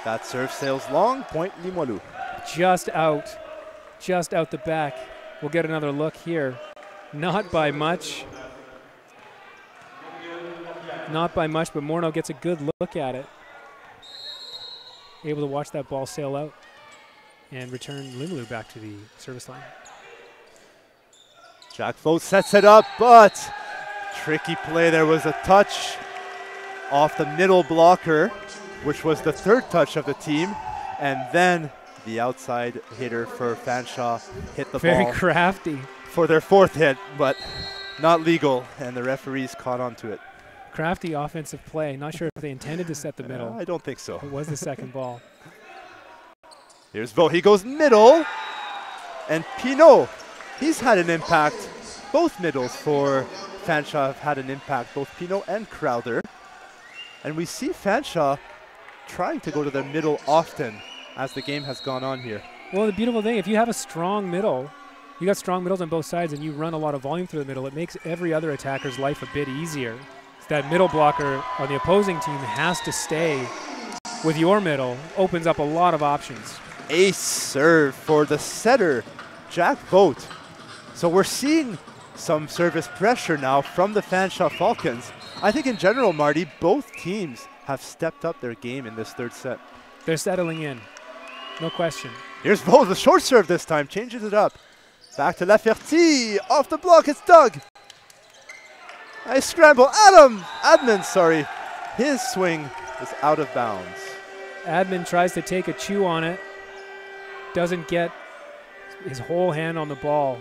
S11: That serve sails long, point Limoilou.
S12: Just out the back. We'll get another look here. Not by much. Not by much, but Morneau gets a good look at it. Able to watch that ball sail out and return Limoilou back to the service line.
S11: Jack Vogt sets it up, but tricky play. There was a touch off the middle blocker, which was the third touch of the team, and then the outside hitter for Fanshawe hit the ball.
S12: Very crafty.
S11: For their fourth hit, but not legal, and the referees caught onto it.
S12: Crafty offensive play. Not sure if they intended to set the middle.
S11: I don't think so.
S12: It was the second ball.
S11: Here's Vogt. He goes middle, and Pinot, he's had an impact. Both middles for Fanshawe have had an impact, both Pinot and Crowder. And we see Fanshawe trying to go to the middle often as the game has gone on here.
S12: Well, the beautiful thing, if you have a strong middle, you got strong middles on both sides and you run a lot of volume through the middle, it makes every other attacker's life a bit easier. That middle blocker on the opposing team has to stay with your middle, opens up a lot of options.
S11: Ace serve for the setter, Jack Vogt. So we're seeing some service pressure now from the Fanshawe Falcons. I think in general, Marty, both teams have stepped up their game in this third set.
S12: They're settling in, no question.
S11: Here's Vogt, the short serve this time, changes it up. Back to Laferty, off the block, it's Doug. Nice scramble, Admin, sorry. His swing is out of bounds.
S12: Admin tries to take a chew on it, doesn't get his whole hand on the ball.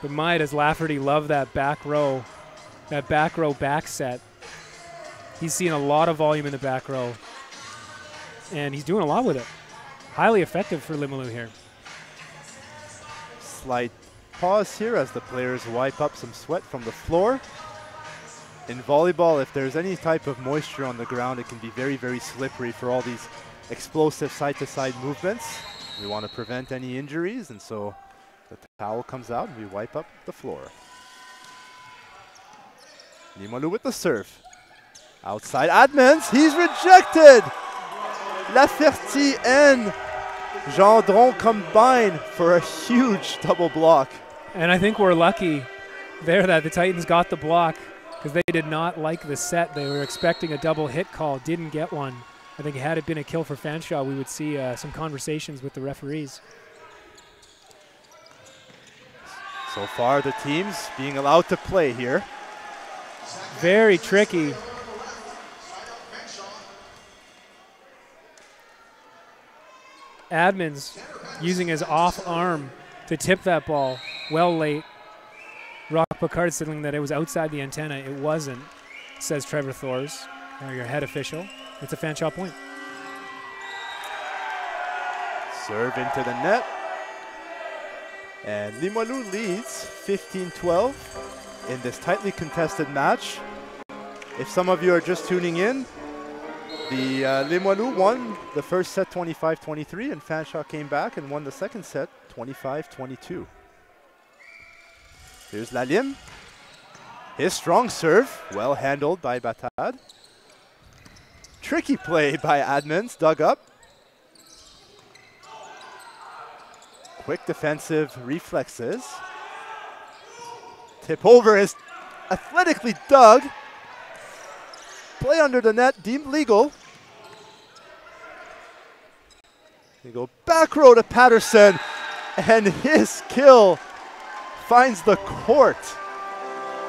S12: But my, does Lafferty love that back row back set. He's seen a lot of volume in the back row, and he's doing a lot with it. Highly effective for Limoilou here.
S11: Slight pause here as the players wipe up some sweat from the floor. In volleyball, if there's any type of moisture on the ground, it can be very, very slippery for all these explosive side-to-side movements. We want to prevent any injuries, and so the towel comes out and we wipe up the floor. Limoilou with the serve. Outside Admins, he's rejected! Laferty and Gendron combine for a huge double block.
S12: And I think we're lucky there that the Titans got the block, because they did not like the set. They were expecting a double hit call, didn't get one. I think had it been a kill for Fanshawe, we would see some conversations with the referees.
S11: So far, the teams being allowed to play here.
S12: Very tricky. Admins using his off arm to tip that ball well late. Rock Picard signaling that it was outside the antenna. It wasn't, says Trevor Thors, your head official. It's a Fanshawe point.
S11: Serve into the net. And Limoilou leads 15-12 in this tightly contested match. If some of you are just tuning in, the Limoilou won the first set 25-23, and Fanshawe came back and won the second set 25-22. Here's Lalim. His strong serve, well handled by Batad. Tricky play by Admins, dug up. Quick defensive reflexes. Tip over is athletically dug. Play under the net, deemed legal. They go back row to Patterson, and his kill finds the court.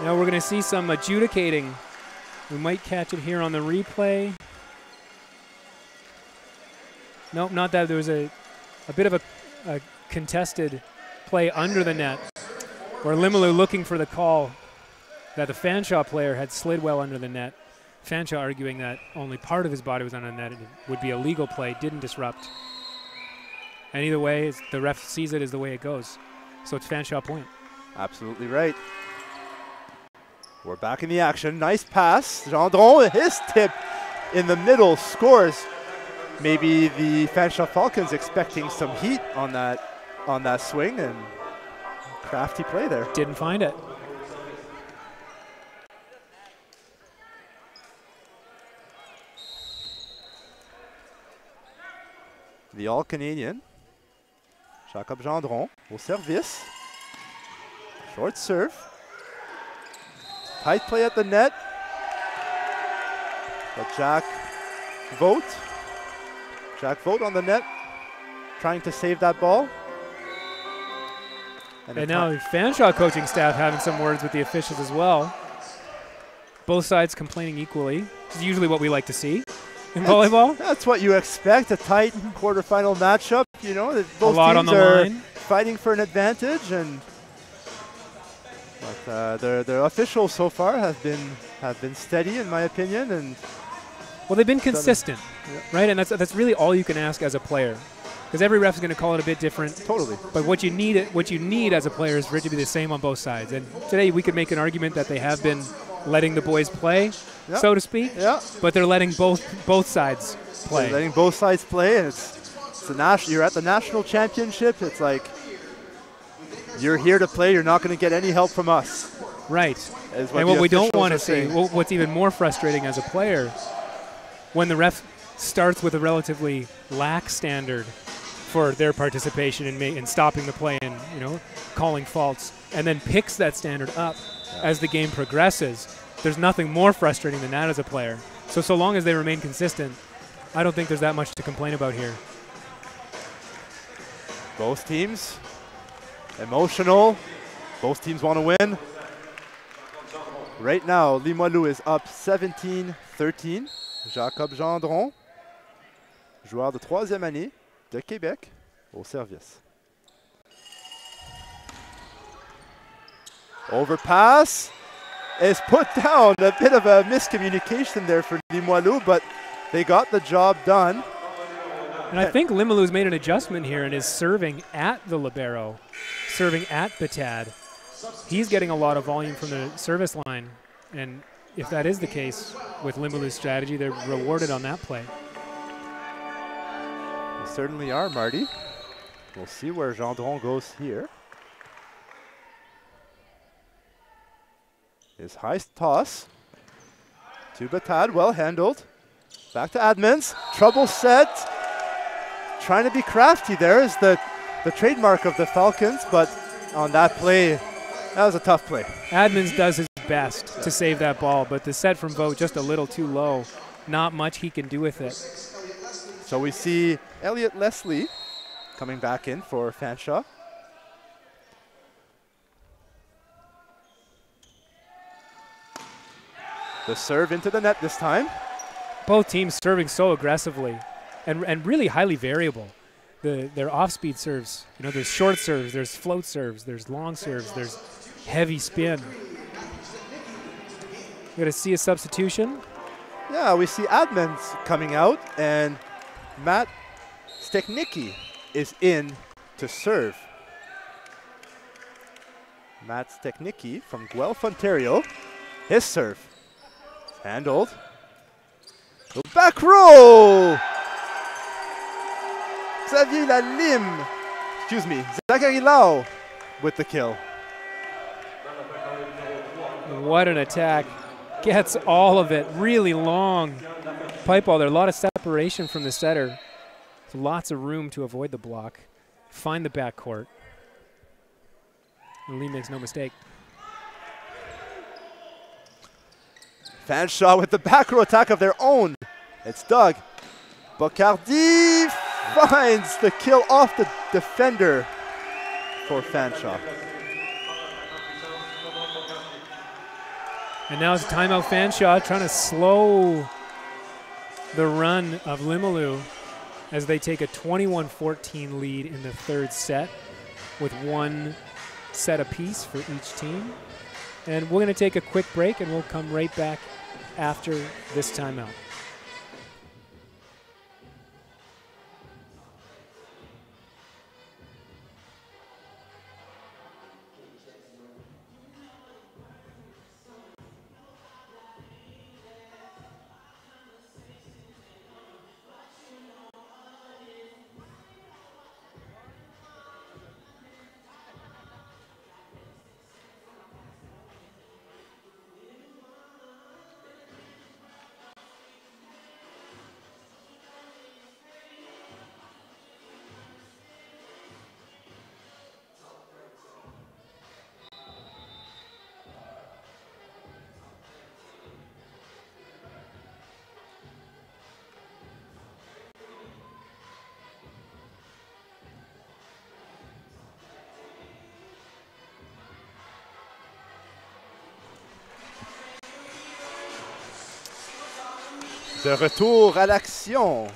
S12: Now we're going to see some adjudicating. We might catch it here on the replay. Nope, not that. There was a bit of a contested play under the net where Limoilou looking for the call that the Fanshawe player had slid well under the net. Fanshawe arguing that only part of his body was under the net. It would be a legal play, didn't disrupt. And either way, the ref sees it as the way it goes. So it's Fanshawe point.
S11: Absolutely right. We're back in the action. Nice pass. Gendron, his tip in the middle, scores. Maybe the Fanshawe Falcons expecting some heat on that swing, and crafty play there.
S12: Didn't find it.
S11: The All-Canadian, Jacob Gendron, au service. Short serve. Tight play at the net. But Jack Vogt on the net, trying to save that ball.
S12: And now the Fanshawe coaching staff having some words with the officials as well. Both sides complaining equally. This is usually what we like to see in volleyball.
S11: That's what you expect, a tight quarterfinal matchup. You know, that both
S12: a lot
S11: teams
S12: on the
S11: are
S12: line,
S11: fighting for an advantage, but their officials so far have been steady, in my opinion, and
S12: well, they've been consistent, right? And that's really all you can ask as a player, because every ref is going to call it a bit different.
S11: Totally.
S12: But what you need as a player is for it to be the same on both sides. And today we could make an argument that they have been letting the boys play, so to speak.
S11: Yeah.
S12: But they're letting both sides play.
S11: They're letting both sides play, and you're at the national championship. It's like you're here to play. You're not going to get any help from us.
S12: Right. And what we don't want to see, what's even more frustrating as a player, when the ref starts with a relatively lax standard for their participation in stopping the play and calling faults, and then picks that standard up as the game progresses. There's nothing more frustrating than that as a player. So long as they remain consistent, I don't think there's that much to complain about here.
S11: Both teams emotional. Both teams want to win. Right now, Limoilou is up 17-13. Jacob Gendron, joueur de 3e année de Québec, au service. Overpass is put down. A bit of a miscommunication there for Limoilou, but they got the job done.
S12: And I think Limoulou's made an adjustment here and is serving at the libero, serving at Batad. He's getting a lot of volume from the service line, and if that is the case with Limoulou's strategy, they're rewarded on that play.
S11: They certainly are, Marty. We'll see where Gendron goes here. His high toss to Batad, well handled. Back to Admins, trouble set. Trying to be crafty there is the trademark of the Falcons, but on that play, that was a tough play.
S12: Admins does his best to save that ball, but the set from Vogt just a little too low. Not much he can do with it.
S11: So we see Elliot Leslie coming back in for Fanshawe. The serve into the net this time.
S12: Both teams serving so aggressively and really highly variable. Their off-speed serves, there's short serves, there's float serves, there's long serves, there's heavy spin. We're going to see a substitution.
S11: Yeah, we see Admins coming out, and Matt Stechnicki is in to serve. Matt Stechnicki from Guelph, Ontario. His serve. Handled. Go back row! Xavier Lalim, Zachary Lau with the kill.
S12: What an attack. Gets all of it. Really long pipe ball there. A lot of separation from the setter. So lots of room to avoid the block. Find the backcourt. And Lee makes no mistake.
S11: Fanshawe with the back row attack of their own. It's Doug. Bocardi finds the kill off the defender for Fanshawe.
S12: And now it's timeout Fanshawe trying to slow the run of Limoilou as they take a 21-14 lead in the third set with one set apiece for each team. And we're going to take a quick break and we'll come right back after this timeout.
S11: De retour à l'action.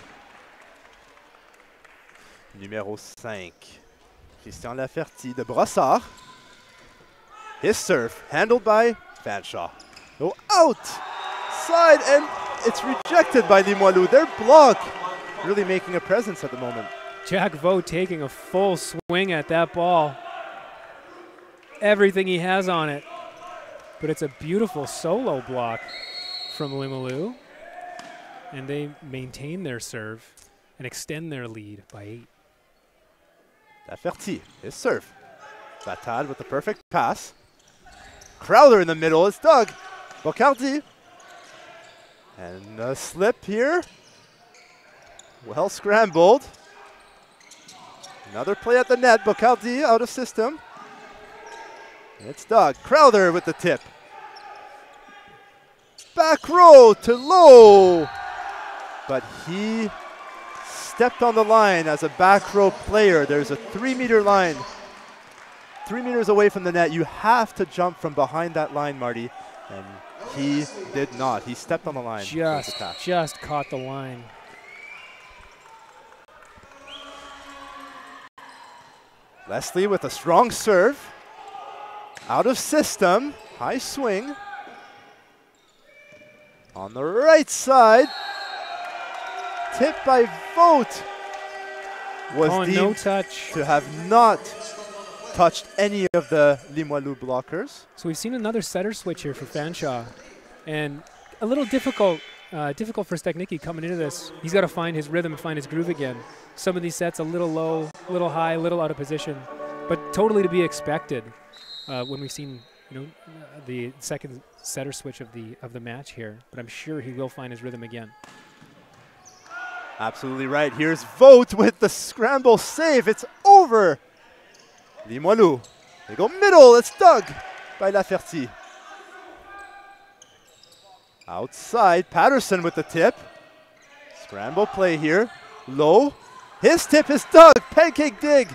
S11: Numéro 5. Christian Laferty de Brossard. His serve handled by Fanshawe. Go outside and it's rejected by Limoilou. Their block really making a presence at the moment.
S12: Jack Vaux taking a full swing at that ball. Everything he has on it. But it's a beautiful solo block from Limoilou. And they maintain their serve and extend their lead by 8.
S11: Laferty, his serve. Batal with the perfect pass. Crowder in the middle, it's Doug. Bocardi. And a slip here. Well scrambled. Another play at the net, Bocardi out of system. It's Doug. Crowder with the tip. Back row to low. But he stepped on the line as a back row player. There's a 3-meter line. 3 meters away from the net. You have to jump from behind that line, Marty. And he did not. He stepped on the line.
S12: Just caught the line.
S11: Leslie with a strong serve. Out of system. High swing. On the right side. Tipped by Vogt. Was deemed
S12: no touch
S11: to have not touched any of the Limoilou blockers.
S12: So we've seen another setter switch here for Fanshawe. And a little difficult for Stechnicki coming into this. He's got to find his rhythm and find his groove again. Some of these sets a little low, a little high, a little out of position. But totally to be expected when we've seen the second setter switch of the match here. But I'm sure he will find his rhythm again.
S11: Absolutely right. Here's Vogt with the scramble save. It's over. Limoilou. They go middle. It's Doug by Laferty. Outside. Patterson with the tip. Scramble play here. Low. His tip is Doug. Pancake dig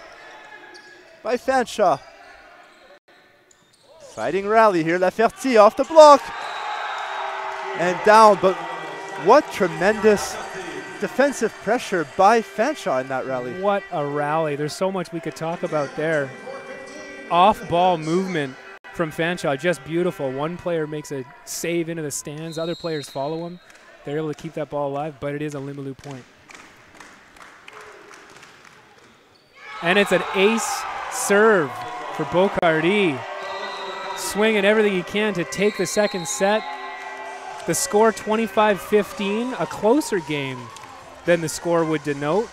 S11: by Fanshawe. Exciting rally here. Laferty off the block. And down. But what tremendous defensive pressure by Fanshawe in that rally.
S12: What a rally. There's so much we could talk about there. Off-ball movement from Fanshawe, just beautiful. One player makes a save into the stands. Other players follow him. They're able to keep that ball alive, but it is a Limoilou point. And it's an ace serve for Bocardi. Swinging everything he can to take the second set. The score 25-15, a closer game than the score would denote.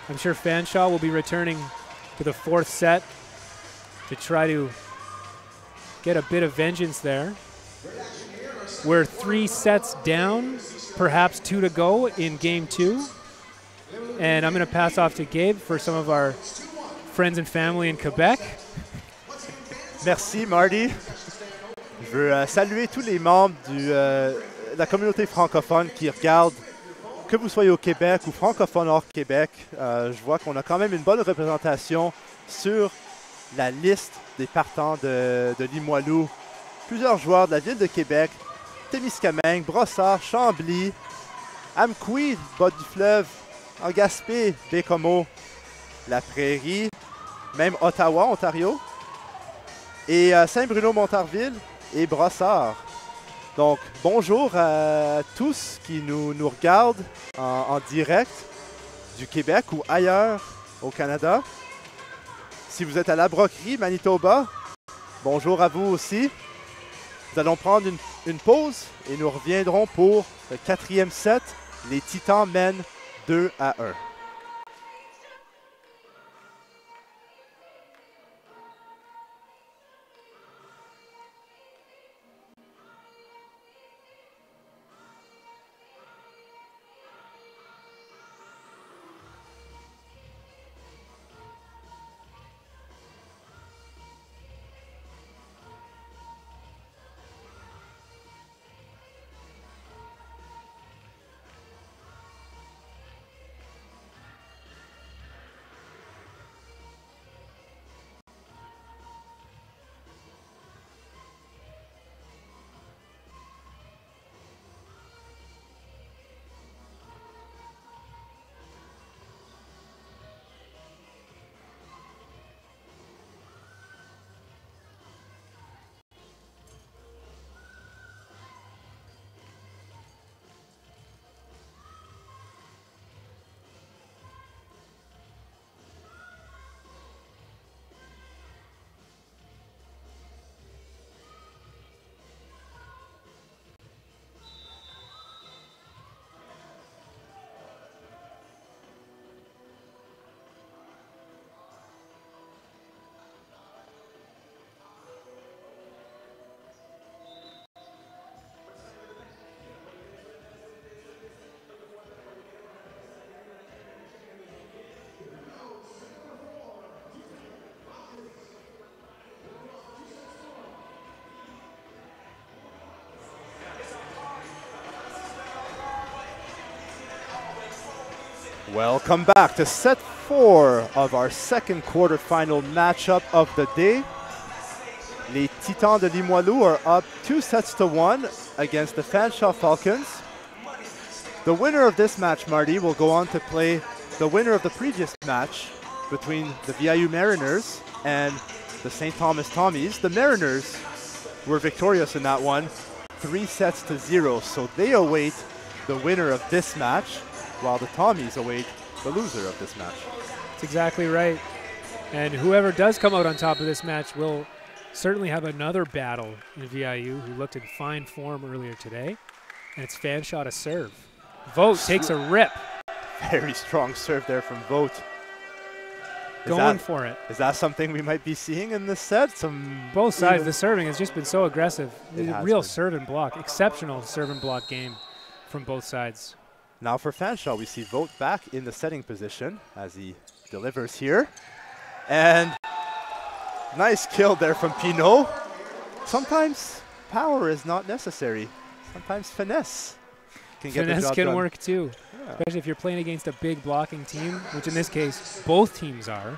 S12: I'm sure Fanshawe will be returning to the fourth set to try to get a bit of vengeance there. We're 3 sets down, perhaps 2 to go in game 2. And I'm going to pass off to Gabe for some of our friends and family in Quebec.
S11: Merci, Marty. Je veux saluer tous les membres de la communauté francophone qui regardent, que vous soyez au Québec ou francophone hors Québec. Je vois qu'on a quand même une bonne représentation sur la liste des partants de Limoilou. Plusieurs joueurs de la ville de Québec, Témiscamingue, Brossard, Chambly, Amqui, bas du fleuve, en Gaspé, Bécomo, La Prairie, même Ottawa, Ontario, et Saint-Bruno-Montarville et Brossard. Donc, bonjour à tous qui nous regardent en direct du Québec ou ailleurs au Canada. Si vous êtes à la Broquerie, Manitoba, bonjour à vous aussi. Nous allons prendre une pause et nous reviendrons pour le 4e set. Les Titans mènent 2-1. Welcome back to set 4 of our second quarterfinal matchup of the day. Les Titans de Limoilou are up 2-1 against the Fanshawe Falcons. The winner of this match, Marty, will go on to play the winner of the previous match between the VIU Mariners and the St. Thomas Tommies. The Mariners were victorious in that one, 3-0, so they await the winner of this match, while the Tommies await the loser of this match.
S12: That's exactly right. And whoever does come out on top of this match will certainly have another battle in VIU, who looked in fine form earlier today. And it's Fanshawe to serve. Vogt takes a rip.
S11: Very strong serve there from Vogt.
S12: Going for it.
S11: Is that something we might be seeing in this set?
S12: Both sides, the serving has just been so aggressive. Real
S11: been.
S12: serve and block, exceptional serve and block game from both sides.
S11: Now for Fanshawe, we see Vogt back in the setting position as he delivers here. And nice kill there from Pinot. Sometimes power is not necessary. Sometimes finesse can get the job done.
S12: Finesse can work too, especially if you're playing against a big blocking team, which in this case both teams are.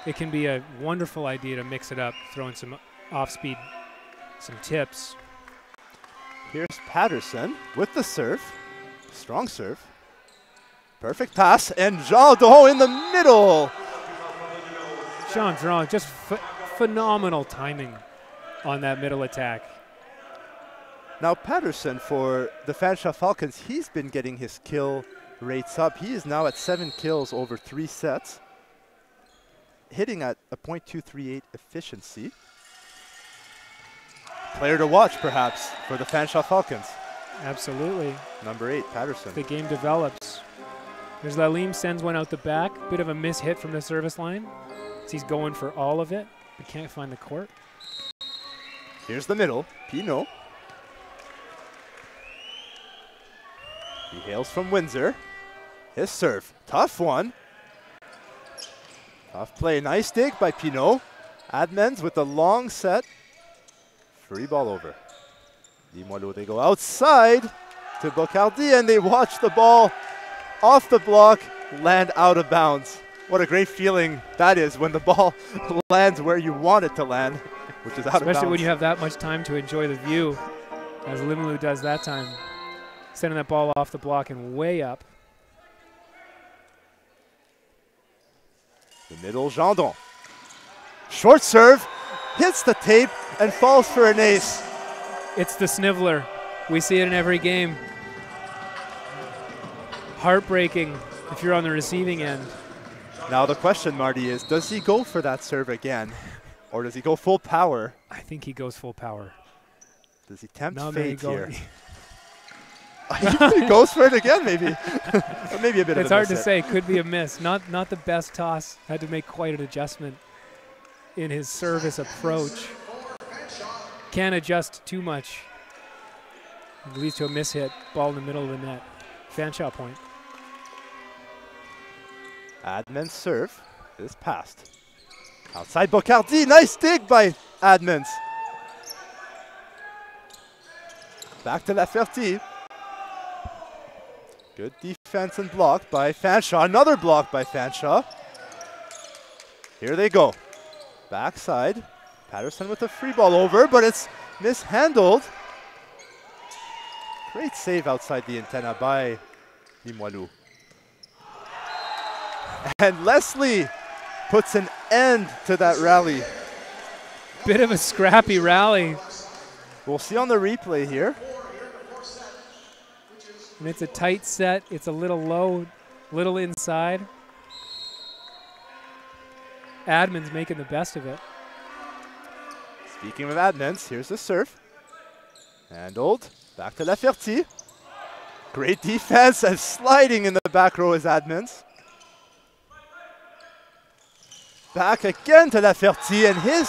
S12: It can be a wonderful idea to mix it up, throw in some off-speed, some tips.
S11: Here's Patterson with the serve. Strong serve. Perfect pass, and Gendron in the middle.
S12: Gendron, just phenomenal timing on that middle attack.
S11: Now Patterson for the Fanshawe Falcons, he's been getting his kill rates up. He is now at 7 kills over 3 sets, hitting at a .238 efficiency. Player to watch, perhaps, for the Fanshawe Falcons.
S12: Absolutely.
S11: Number 8, Patterson.
S12: The game develops. There's Lalim, sends one out the back. Bit of a mishit from the service line. He's going for all of it, but can't find the court.
S11: Here's the middle, Pinot. He hails from Windsor. His serve, tough one. Tough play, nice dig by Pinot. Admens with the long set. Free ball over. Limoilou, they go outside to Bocardi, and they watch the ball off the block land out of bounds. What a great feeling that is when the ball lands where you want it to land, which is out of bounds.
S12: Especially when you have that much time to enjoy the view, as Limoilou does that time. Sending that ball off the block and way up.
S11: The middle, Gendon. Short serve, hits the tape, and falls for an ace.
S12: It's the sniveler. We see it in every game. Heartbreaking if you're on the receiving end.
S11: Now the question, Marty, is does he go for that serve again? Or does he go full power?
S12: I think he goes full power.
S11: Does he tempt
S12: No,
S11: fate here? He goes for it again, maybe. Or maybe a bit of a miss.
S12: It's hard to say. Could be a miss. Not the best toss. Had to make quite an adjustment in his service approach. Can't adjust too much. It leads to a mishit. Ball in the middle of the net. Fanshawe point.
S11: Admens serve is passed. Outside Bocardi, nice dig by Admens. Back to Laferty. Good defense and block by Fanshawe. Another block by Fanshawe. Here they go. Backside. Patterson with a free ball over, but it's mishandled. Great save outside the antenna by Limoilou. And Leslie puts an end to that rally.
S12: Bit of a scrappy rally.
S11: We'll see on the replay here.
S12: And it's a tight set. It's a little low, little inside. Admins making the best of it.
S11: Speaking of Admins, here's the serve. Handled. Back to Laferty. Great defense and sliding in the back row is Admins. Back again to Laferty, and his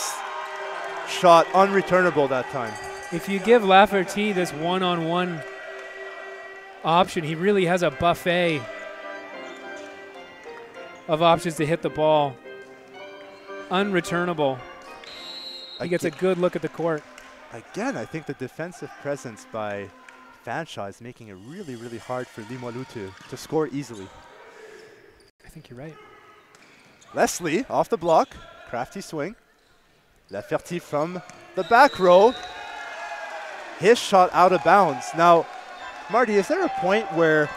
S11: shot unreturnable that time.
S12: If you give Laferty this one-on-one option, he really has a buffet of options to hit the ball. Unreturnable. He gets a good look at the court.
S11: Again, I think the defensive presence by Fanshawe is making it really, really hard for Limoilou to score easily.
S12: I think you're right.
S11: Leslie off the block, crafty swing. Laferty from the back row. His shot out of bounds. Now, Marty, is there a point where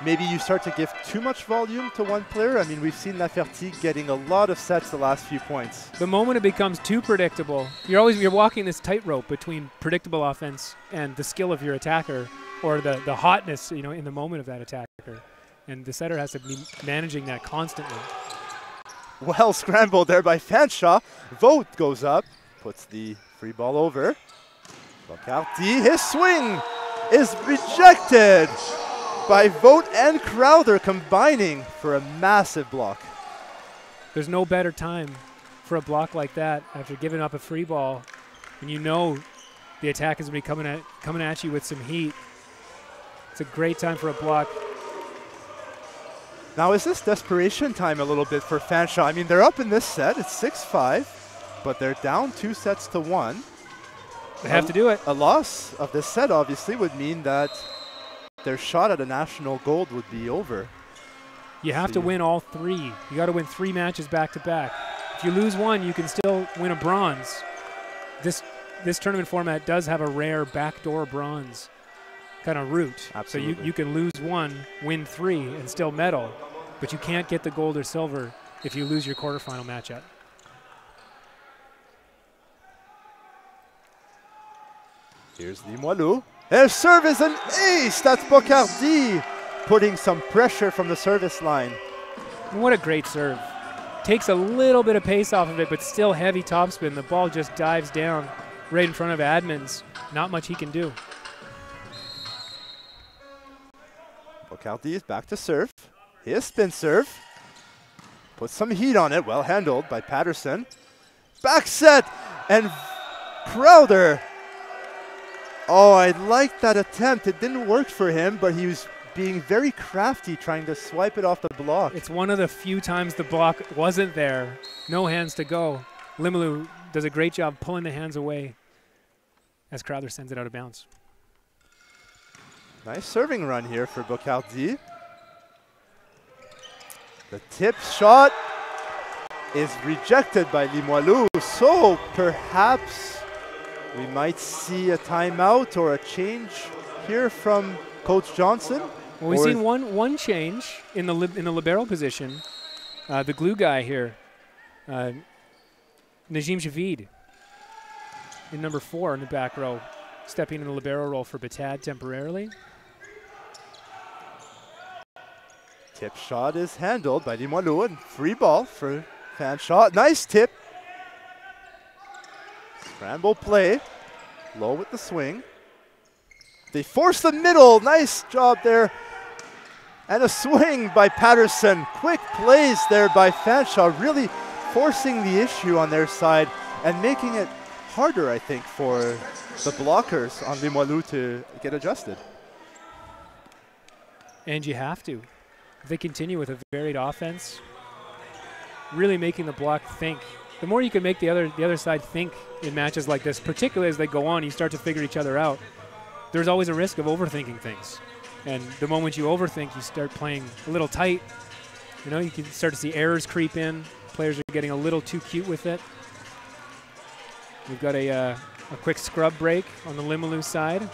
S11: maybe you start to give too much volume to one player? I mean, we've seen Laferty getting a lot of sets the last few points.
S12: The moment it becomes too predictable, you're walking this tightrope between predictable offense and the skill of your attacker, or the hotness, in the moment of that attacker. And the setter has to be managing that constantly.
S11: Well scrambled there by Fanshawe. Vogt goes up, puts the free ball over. Bocardi, his swing is rejected by Vogt and Crowther combining for a massive block.
S12: There's no better time for a block like that after giving up a free ball, and you know the attack is going to be coming at you with some heat. It's a great time for a block.
S11: Now, is this desperation time a little bit for Fanshawe? I mean, they're up in this set. It's 6-5, but they're down 2-1.
S12: They have to do it.
S11: A loss of this set, obviously, would mean that their shot at a national gold would be over.
S12: You have to win all three. You got to win 3 matches back-to-back. If you lose one, you can still win a bronze. This tournament format does have a rare backdoor bronze kind of route.
S11: Absolutely.
S12: So you can lose one, win 3, and still medal, but you can't get the gold or silver if you lose your quarterfinal matchup.
S11: Here's Limoilou. Their serve is an ace. That's Bocardi putting some pressure from the service line.
S12: What a great serve. Takes a little bit of pace off of it, but still heavy topspin. The ball just dives down right in front of Admins. Not much he can do.
S11: Bocardi is back to serve. His spin serve. Puts some heat on it. Well handled by Patterson. Back set. And Crowder. Oh, I liked that attempt. It didn't work for him, but he was being very crafty trying to swipe it off the block.
S12: It's one of the few times the block wasn't there. No hands to go. Limoilou does a great job pulling the hands away as Crowder sends it out of bounds.
S11: Nice serving run here for Bocardi. The tip shot is rejected by Limoilou, so perhaps we might see a timeout or a change here from Coach Johnson.
S12: Well, we've seen one change in the libero position. The glue guy here, Najim Javid, in number 4 in the back row, stepping in the libero role for Batad temporarily.
S11: Tip shot is handled by Limoilou, and free ball for Fanshawe. Nice tip. Scramble play. Low with the swing. They force the middle. Nice job there. And a swing by Patterson. Quick plays there by Fanshawe, really forcing the issue on their side and making it harder, I think, for the blockers on Limoilou to get adjusted.
S12: And you have to. If they continue with a varied offense, really making the block think. The more you can make the other side think in matches like this, particularly as they go on, you start to figure each other out. There's always a risk of overthinking things. And the moment you overthink, you start playing a little tight. You know, you can start to see errors creep in. Players are getting a little too cute with it. We've got a quick scrub break on the Limoilou side.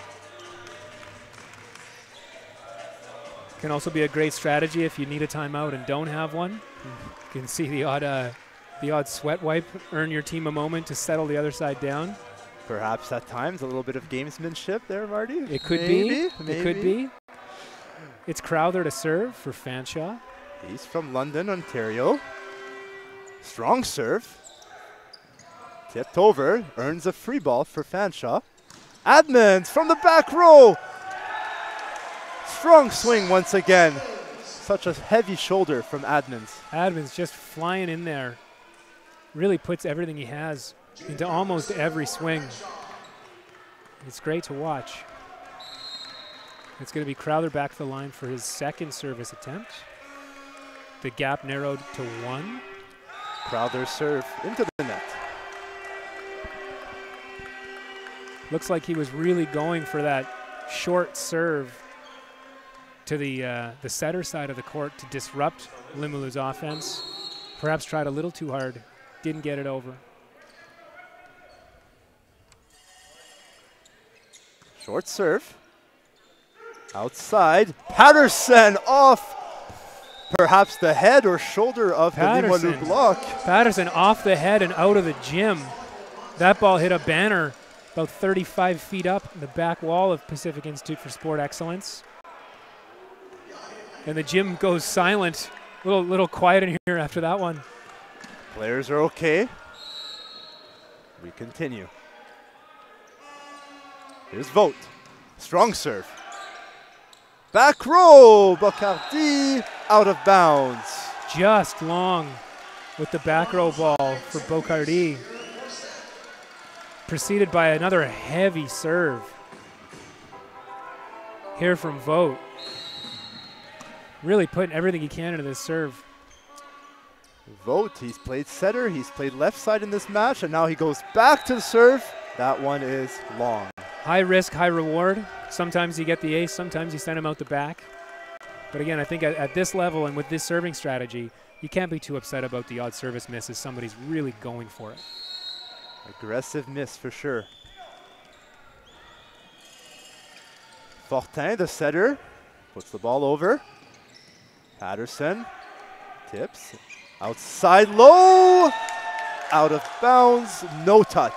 S12: Can also be a great strategy if you need a timeout and don't have one. You can see the odd sweat wipe, earn your team a moment to settle the other side down.
S11: Perhaps at times a little bit of gamesmanship there, Marty.
S12: It could be. It could be. It's Crowther to serve for Fanshawe.
S11: He's from London, Ontario. Strong serve. Tipped over, earns a free ball for Fanshawe. Admans from the back row. Strong swing once again. Such a heavy shoulder from Admans.
S12: Admans just flying in there. Really puts everything he has into almost every swing. It's great to watch. It's going to be Crowther back to the line for his second service attempt. The gap narrowed to 1.
S11: Crowther's serve into the net.
S12: Looks like he was really going for that short serve to the setter side of the court to disrupt Limoulou's offense. Perhaps tried a little too hard. Didn't get it over.
S11: Short serve. Outside. Patterson off perhaps the head or shoulder of the Limoilou block.
S12: Patterson off the head and out of the gym. That ball hit a banner about 35 feet up in the back wall of Pacific Institute for Sport Excellence. And the gym goes silent. Little quiet in here after that one.
S11: Players are okay. We continue. Here's Vogt. Strong serve. Back row. Bocardi out of bounds.
S12: Just long with the back row ball for Bocardi. Preceded by another heavy serve. Here from Vogt. Really putting everything he can into this serve.
S11: Vogt, he's played setter, he's played left side in this match, and now he goes back to the serve. That one is long.
S12: High risk, high reward. Sometimes you get the ace, sometimes you send him out the back. But again, I think at this level and with this serving strategy, you can't be too upset about the odd service miss as somebody's really going for it.
S11: Aggressive miss for sure. Fortin, the setter, puts the ball over. Patterson tips. Outside low. Out of bounds. No touch.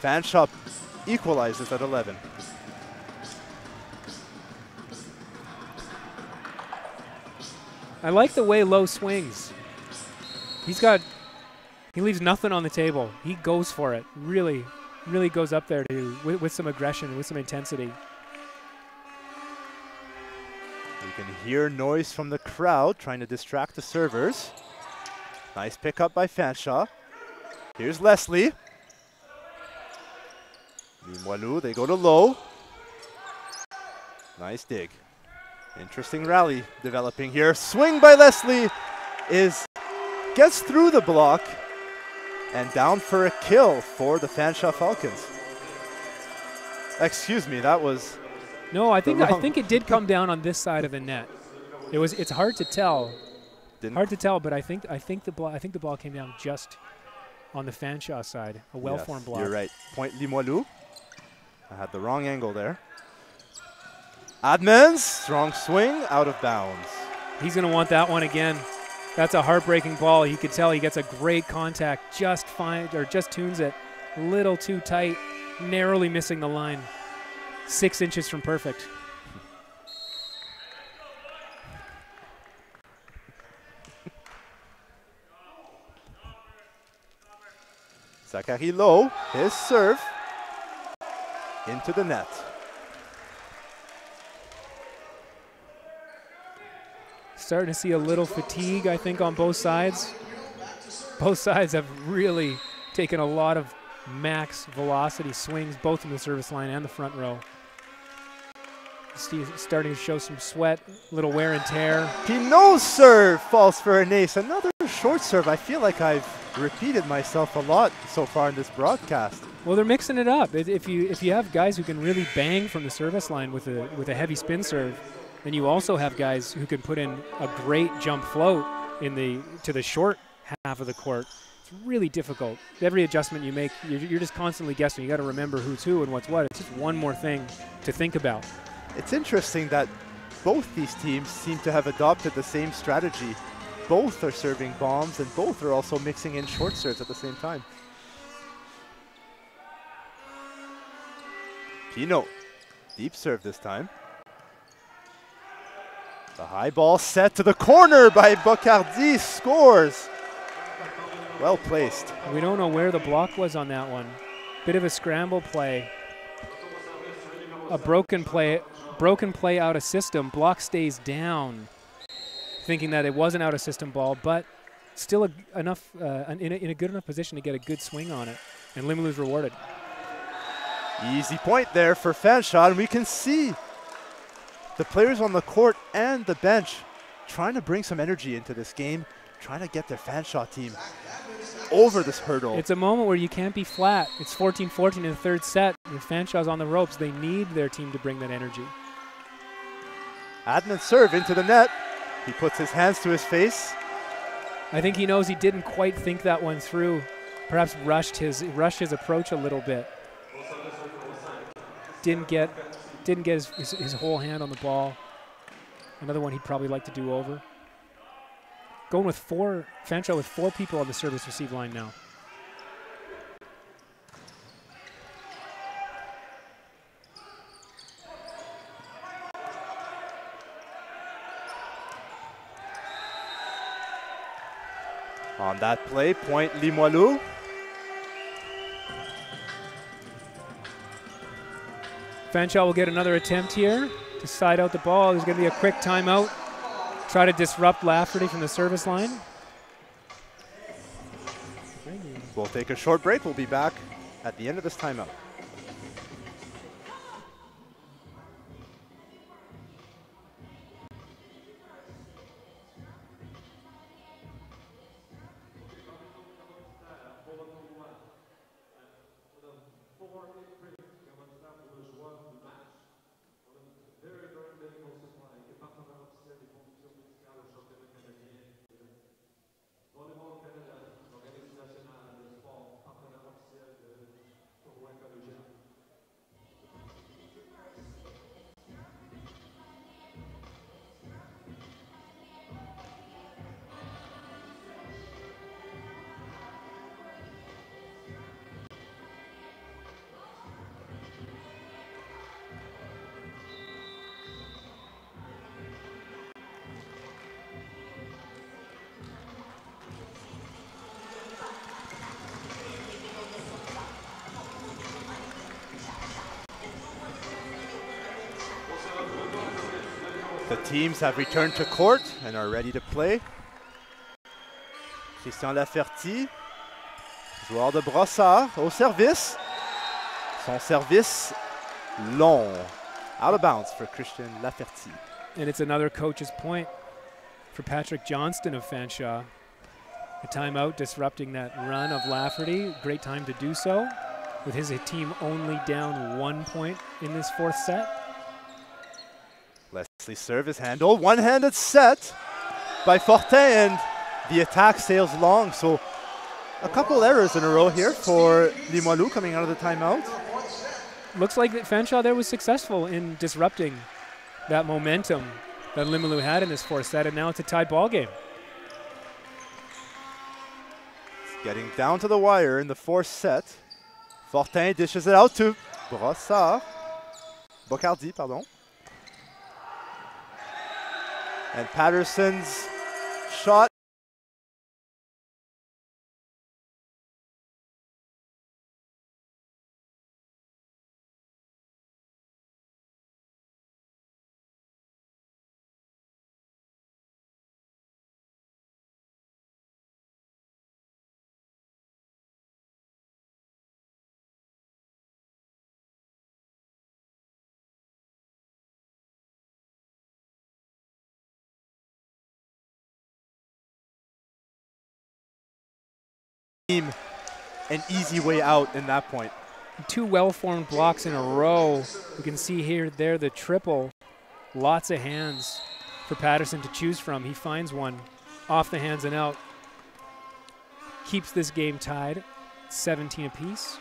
S11: Fanshawe equalizes at 11.
S12: I like the way Lowe swings. He leaves nothing on the table. He goes for it. Really goes up there with some aggression, with some intensity.
S11: You can hear noise from the crowd trying to distract the servers. Nice pickup by Fanshawe. Here's Leslie. Limoilou, they go to low. Nice dig. Interesting rally developing here. Swing by Leslie gets through the block and down for a kill for the Fanshawe Falcons. Excuse me, that was
S12: no. I think it did come down on this side of the net. It's hard to tell. Hard to tell, but I think the ball came down just on the Fanshawe side. A well-formed block.
S11: You're right. Point Limoilou. I had the wrong angle there. Admans, strong swing, out of bounds.
S12: He's going to want that one again. That's a heartbreaking ball. You could tell he gets a great contact, just tunes it a little too tight, narrowly missing the line. 6 inches from perfect.
S11: Zachary Lowe, his serve into the net.
S12: Starting to see a little fatigue, I think, on both sides. Both sides have really taken a lot of max velocity swings, both in the service line and the front row. Starting to show some sweat, a little wear and tear.
S11: Pinot's serve falls for an ace. Another short serve. I feel like I've repeated myself a lot so far in this broadcast.
S12: Well, they're mixing it up. If you have guys who can really bang from the service line with a heavy spin serve, then you also have guys who can put in a great jump float to the short half of the court. It's really difficult. Every adjustment you make, you're just constantly guessing. You got to remember who's who and what's what. It's just one more thing to think about.
S11: It's interesting that both these teams seem to have adopted the same strategy. Both are serving bombs and both are also mixing in short serves at the same time. Pinot, deep serve this time. The high ball set to the corner by Bocardi, scores. Well placed.
S12: We don't know where the block was on that one. Bit of a scramble play. A broken play out of system. Block stays down, thinking that it was an out of system ball, but still in a good enough position to get a good swing on it. And Limoulou's rewarded.
S11: Easy point there for Fanshawe, and we can see the players on the court and the bench trying to bring some energy into this game, trying to get their Fanshawe team over this hurdle.
S12: It's a moment where you can't be flat. It's 14-14 in the third set. The Fanshawe's on the ropes. They need their team to bring that energy.
S11: Adnan serve into the net. He puts his hands to his face.
S12: I think he knows he didn't quite think that one through. Perhaps rushed his approach a little bit. Didn't get his whole hand on the ball. Another one he'd probably like to do over. Going with Fanshawe with 4 people on the service receive line now.
S11: On that play, point Limoilou.
S12: Fanshawe will get another attempt here to side out the ball. There's going to be a quick timeout. Try to disrupt Lafferty from the service line.
S11: We'll take a short break. We'll be back at the end of this timeout. The teams have returned to court and are ready to play. Christian Laferty, joueur de Brossard, au service. Son service long. Out of bounds for Christian Laferty.
S12: And it's another coach's point for Patrick Johnston of Fanshawe. A timeout disrupting that run of Lafferty. Great time to do so with his team only down 1 point in this fourth set.
S11: Leslie service handle. One-handed set by Fortin, and the attack sails long. So a couple errors in a row here for Limoilou coming out of the timeout.
S12: Looks like that Fanshawe there was successful in disrupting that momentum that Limoilou had in this fourth set, and now it's a tied ball game.
S11: It's getting down to the wire in the fourth set. Fortin dishes it out to Bocardi, pardon. And Patterson's shot. An easy way out in that point.
S12: Two well-formed blocks in a row. You can see here, there, the triple. Lots of hands for Patterson to choose from. He finds one off the hands and out. Keeps this game tied, 17 apiece.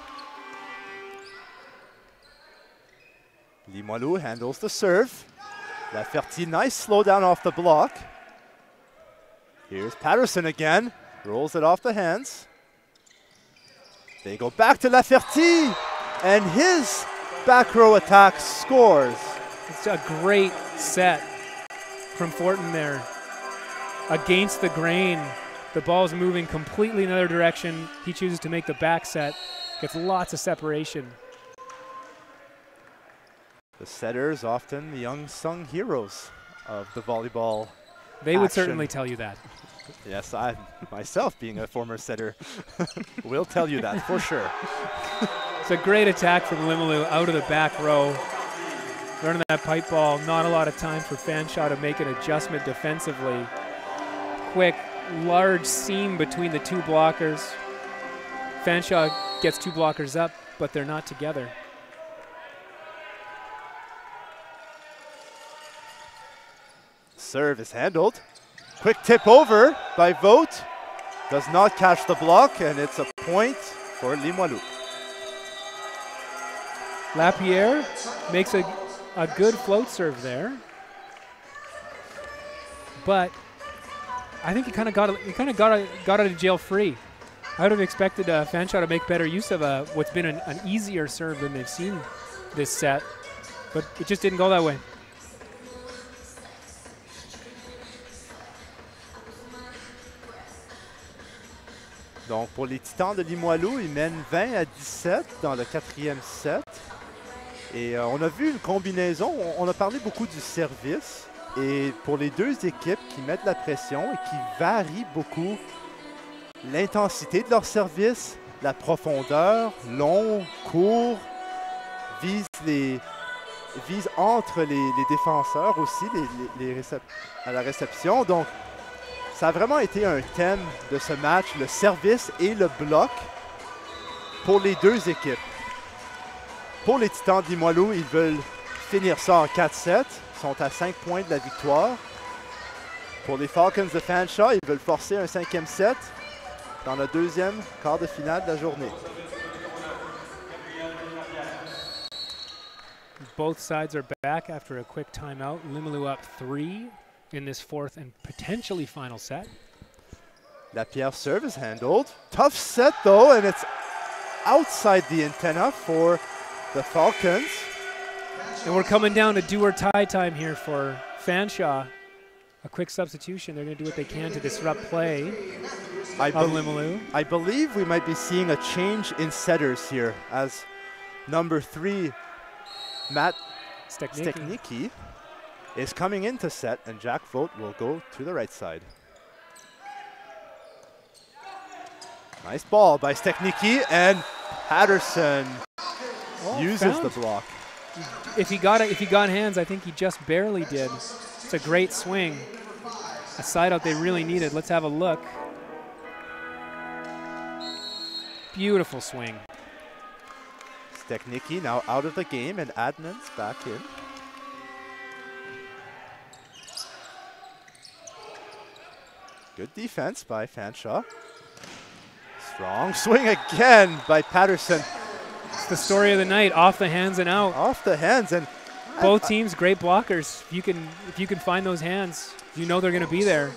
S11: Limoilou handles the serve. Laferty, nice slowdown off the block. Here's Patterson again. Rolls it off the hands. They go back to Laferty, and his back row attack scores.
S12: It's a great set from Fortin there. Against the grain, the ball's moving completely in another direction. He chooses to make the back set, gets lots of separation.
S11: The setters, often the unsung heroes of the volleyball.
S12: They would
S11: action.
S12: certainly tell you that.
S11: Yes, I myself, being a former setter, will tell you that for sure.
S12: It's a great attack from Limoilou out of the back row. Learning that pipe ball, not a lot of time for Fanshawe to make an adjustment defensively. Quick, large seam between the two blockers. Fanshawe gets two blockers up, but they're not together.
S11: Serve is handled. Quick tip over by Vogt. Does not catch the block, and it's a point for Limoilou.
S12: Lapierre makes a good float serve there, but I think he kind of got out of jail free. I would have expected Fanshawe to make better use of what's been an easier serve than they've seen this set, but it just didn't go that way.
S11: Donc pour les Titans de Limoilou, ils mènent 20-17 dans le quatrième set. Et on a vu une combinaison, on a parlé beaucoup du service. Et pour les deux équipes qui mettent la pression et qui varient beaucoup l'intensité de leur service, la profondeur, long, court, vise entre les défenseurs aussi à la réception. Donc ça a vraiment été un thème de ce match, le service et le bloc pour les deux équipes. Pour les Titans de Limoilou, ils veulent finir ça en 4-7. Ils sont à 5 points de la victoire. Pour les Falcons de Fanshawe, ils veulent forcer un 5e set dans le deuxième quart de finale de la journée.
S12: Both sides are back after a quick timeout. Limoilou up 3 in this fourth and potentially final set.
S11: Lapierre serve is handled. Tough set though, and it's outside the antenna for the Falcons.
S12: And we're coming down to do or tie time here for Fanshawe. A quick substitution. They're going to do what they can to disrupt play of Limoilou.
S11: I believe we might be seeing a change in setters here as number 3, Matt Stechnicki, is coming into set, and Jack Vogt will go to the right side. Nice ball by Stechnicki, and Patterson uses the block.
S12: If he got hands, I think he just barely did. It's a great swing. A side out they really needed. Let's have a look. Beautiful swing.
S11: Steknicki now out of the game and Adnan's back in. Good defense by Fanshawe. Strong swing again by Patterson.
S12: It's the story of the night, off the hands and out.
S11: Off the hands, and
S12: both teams great blockers. If you can find those hands, you know they're going to be there.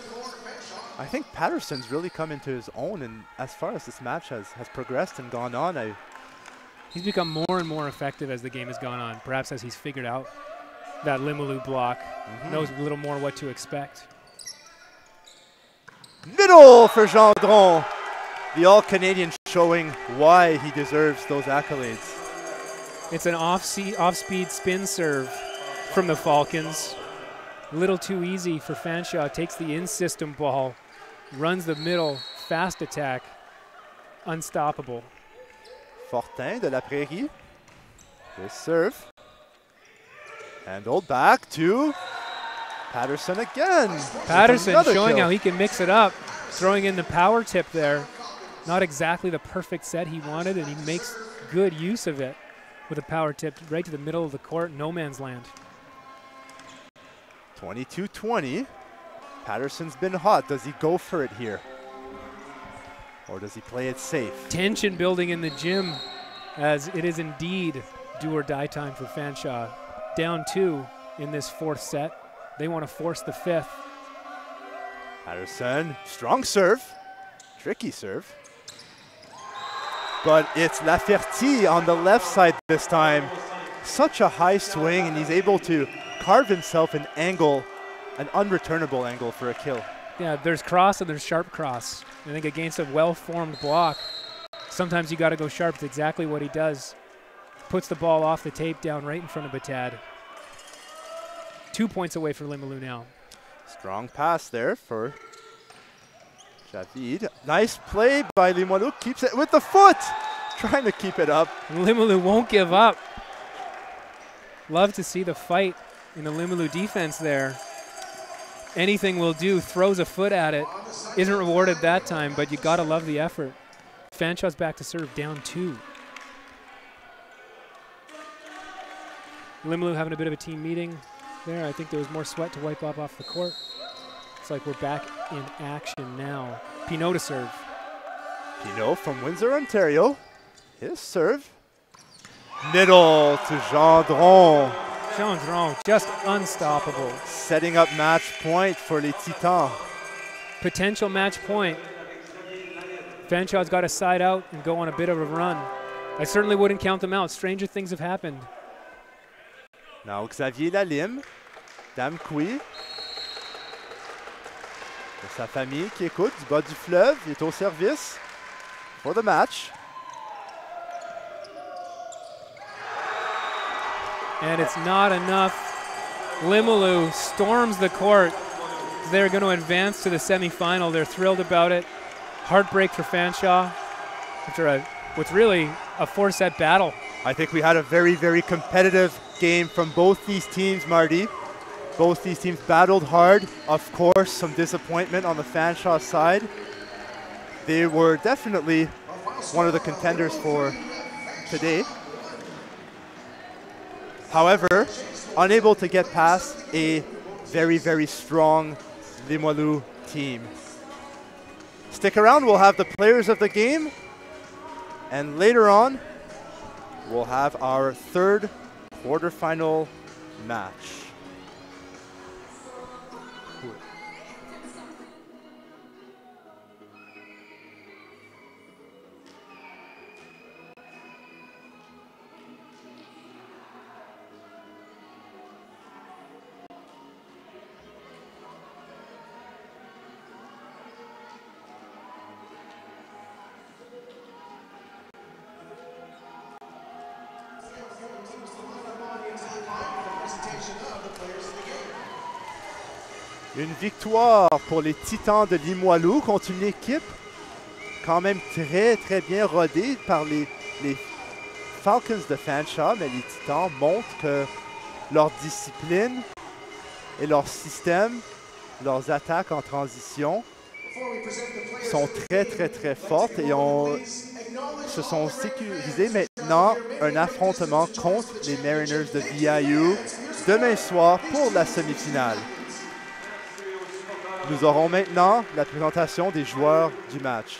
S11: I think Patterson's really come into his own, and as far as this match has progressed and gone on,
S12: he's become more and more effective as the game has gone on, perhaps as he's figured out that Limoilou block, knows a little more what to expect.
S11: Middle for Gendron. The All-Canadian showing why he deserves those accolades.
S12: It's an off-speed spin serve from the Falcons. A little too easy for Fanshawe. Takes the in-system ball, runs the middle, fast attack, unstoppable.
S11: Fortin de la Prairie. This serve. Handled back to Patterson again.
S12: Patterson showing how he can mix it up, throwing in the power tip there. Not exactly the perfect set he wanted, and he makes good use of it with a power tip right to the middle of the court, no man's land.
S11: 22-20. Patterson's been hot. Does he go for it here? Or does he play it safe?
S12: Tension building in the gym, as it is indeed do or die time for Fanshawe. Down 2 in this 4th set. They want to force the 5th.
S11: Patterson, strong serve. Tricky serve. But it's Laferty on the left side this time. Such a high swing, and he's able to carve himself an angle, an unreturnable angle for a kill.
S12: Yeah, there's cross and there's sharp cross. I think against a well-formed block, sometimes you got to go sharp. It's exactly what he does. Puts the ball off the tape down right in front of Batad. 2 points away for Limoilou now.
S11: Strong pass there for Javid. Nice play by Limoilou. Keeps it with the foot. Trying to keep it up.
S12: Limoilou won't give up. Love to see the fight in the Limoilou defense there. Anything will do. Throws a foot at it. Isn't rewarded that time, but you got to love the effort. Fanshawe's back to serve, down 2. Limoilou having a bit of a team meeting there. I think there was more sweat to wipe off the court. Looks like we're back in action now. Pinot to serve.
S11: Pinot from Windsor, Ontario. His serve. Middle to Gendron.
S12: Gendron, just unstoppable.
S11: Setting up match point for les Titans.
S12: Potential match point. Fanshawe's got to side out and go on a bit of a run. I certainly wouldn't count them out. Stranger things have happened.
S11: Now Xavier Lalime, Damkoui. Sa famille qui écoute du bas du fleuve, il est au service for the match.
S12: And it's not enough. Limoilou storms the court. They're going to advance to the semifinal. They're thrilled about it. Heartbreak for Fanshawe after what's really a 4-set battle.
S11: I think we had a very, very competitive game from both these teams, Marty. Both these teams battled hard. Of course, some disappointment on the Fanshawe side. They were definitely one of the contenders for today. However, unable to get past a very, very strong Limoilou team. Stick around, we'll have the players of the game. And later on, we'll have our 3rd quarterfinal match. Une victoire pour les Titans de Limoilou contre une équipe quand même très, très bien rodée par les Falcons de Fanshawe, mais les Titans montrent que leur discipline et leur système, leurs attaques en transition sont très fortes et se sont sécurisés maintenant un affrontement contre les Mariners de VIU demain soir pour la semi-finale. Nous aurons maintenant la présentation des joueurs du match.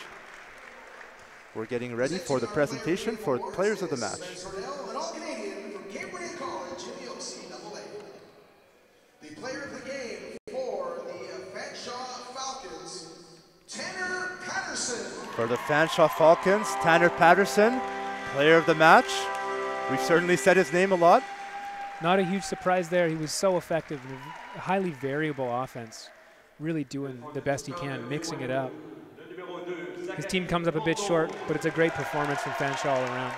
S11: We're getting ready for the presentation for the players of the match.
S13: The player of the game for the Fanshawe Falcons, Tanner Patterson.
S11: For the Fanshawe Falcons, Tanner Patterson, player of the match. We've certainly said his name a lot.
S12: Not a huge surprise there. He was so effective in a highly variable offense, really doing the best he can, mixing it up. His team comes up a bit short, but it's a great performance from Fanshawe all around.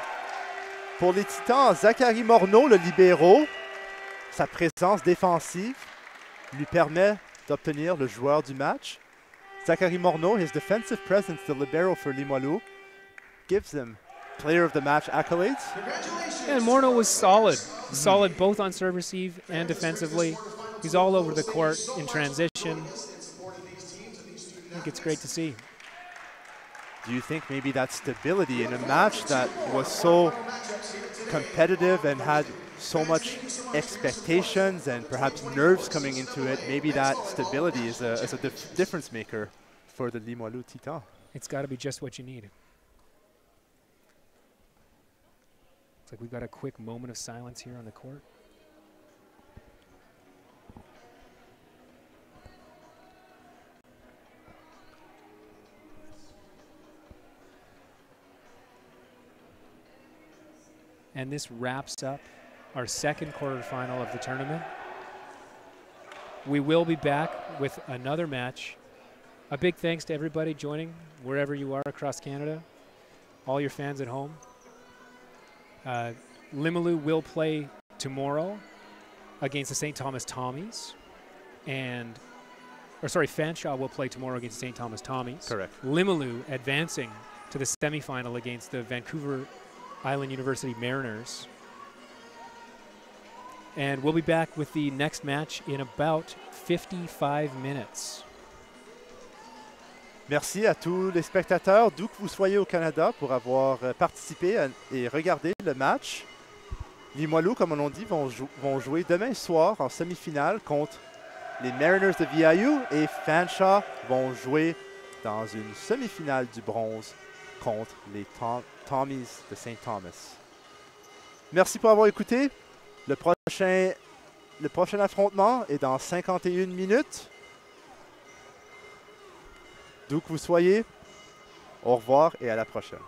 S11: Pour les Titans, Zachary Morneau, le libéro, sa présence défensive lui permet d'obtenir le joueur du match. Zachary Morneau, his defensive presence, the libero for Limoilou, gives him player of the match accolades.
S12: And Morneau was solid. Solid both on serve receive and defensively. He's all over the court in transition. I think it's great to see.
S11: Do you think maybe that stability in a match that was so competitive and had so much expectations and perhaps nerves coming into it, maybe that stability is a difference maker for the Limoilou Titans?
S12: It's got to be just what you need. It's like we've got a quick moment of silence here on the court. And this wraps up our second quarterfinal of the tournament. We will be back with another match. A big thanks to everybody joining wherever you are across Canada, all your fans at home. Limoilou will play tomorrow against the St. Thomas Tommies. Fanshawe will play tomorrow against the St. Thomas Tommies.
S11: Correct.
S12: Limoilou advancing to the semifinal against the Vancouver Island University Mariners. And we'll be back with the next match in about 55 minutes.
S11: Merci à tous les spectateurs, d'où que vous soyez au Canada, pour avoir participé et regardé le match. Limoilou, comme on l'a dit, vont jouer demain soir en semi-finale contre les Mariners de VIU et Fanshawe vont jouer dans une semi-finale du bronze contre les Tommies de St. Thomas. Merci pour avoir écouté. Le prochain affrontement est dans 51 minutes. D'où que vous soyez, au revoir et à la prochaine.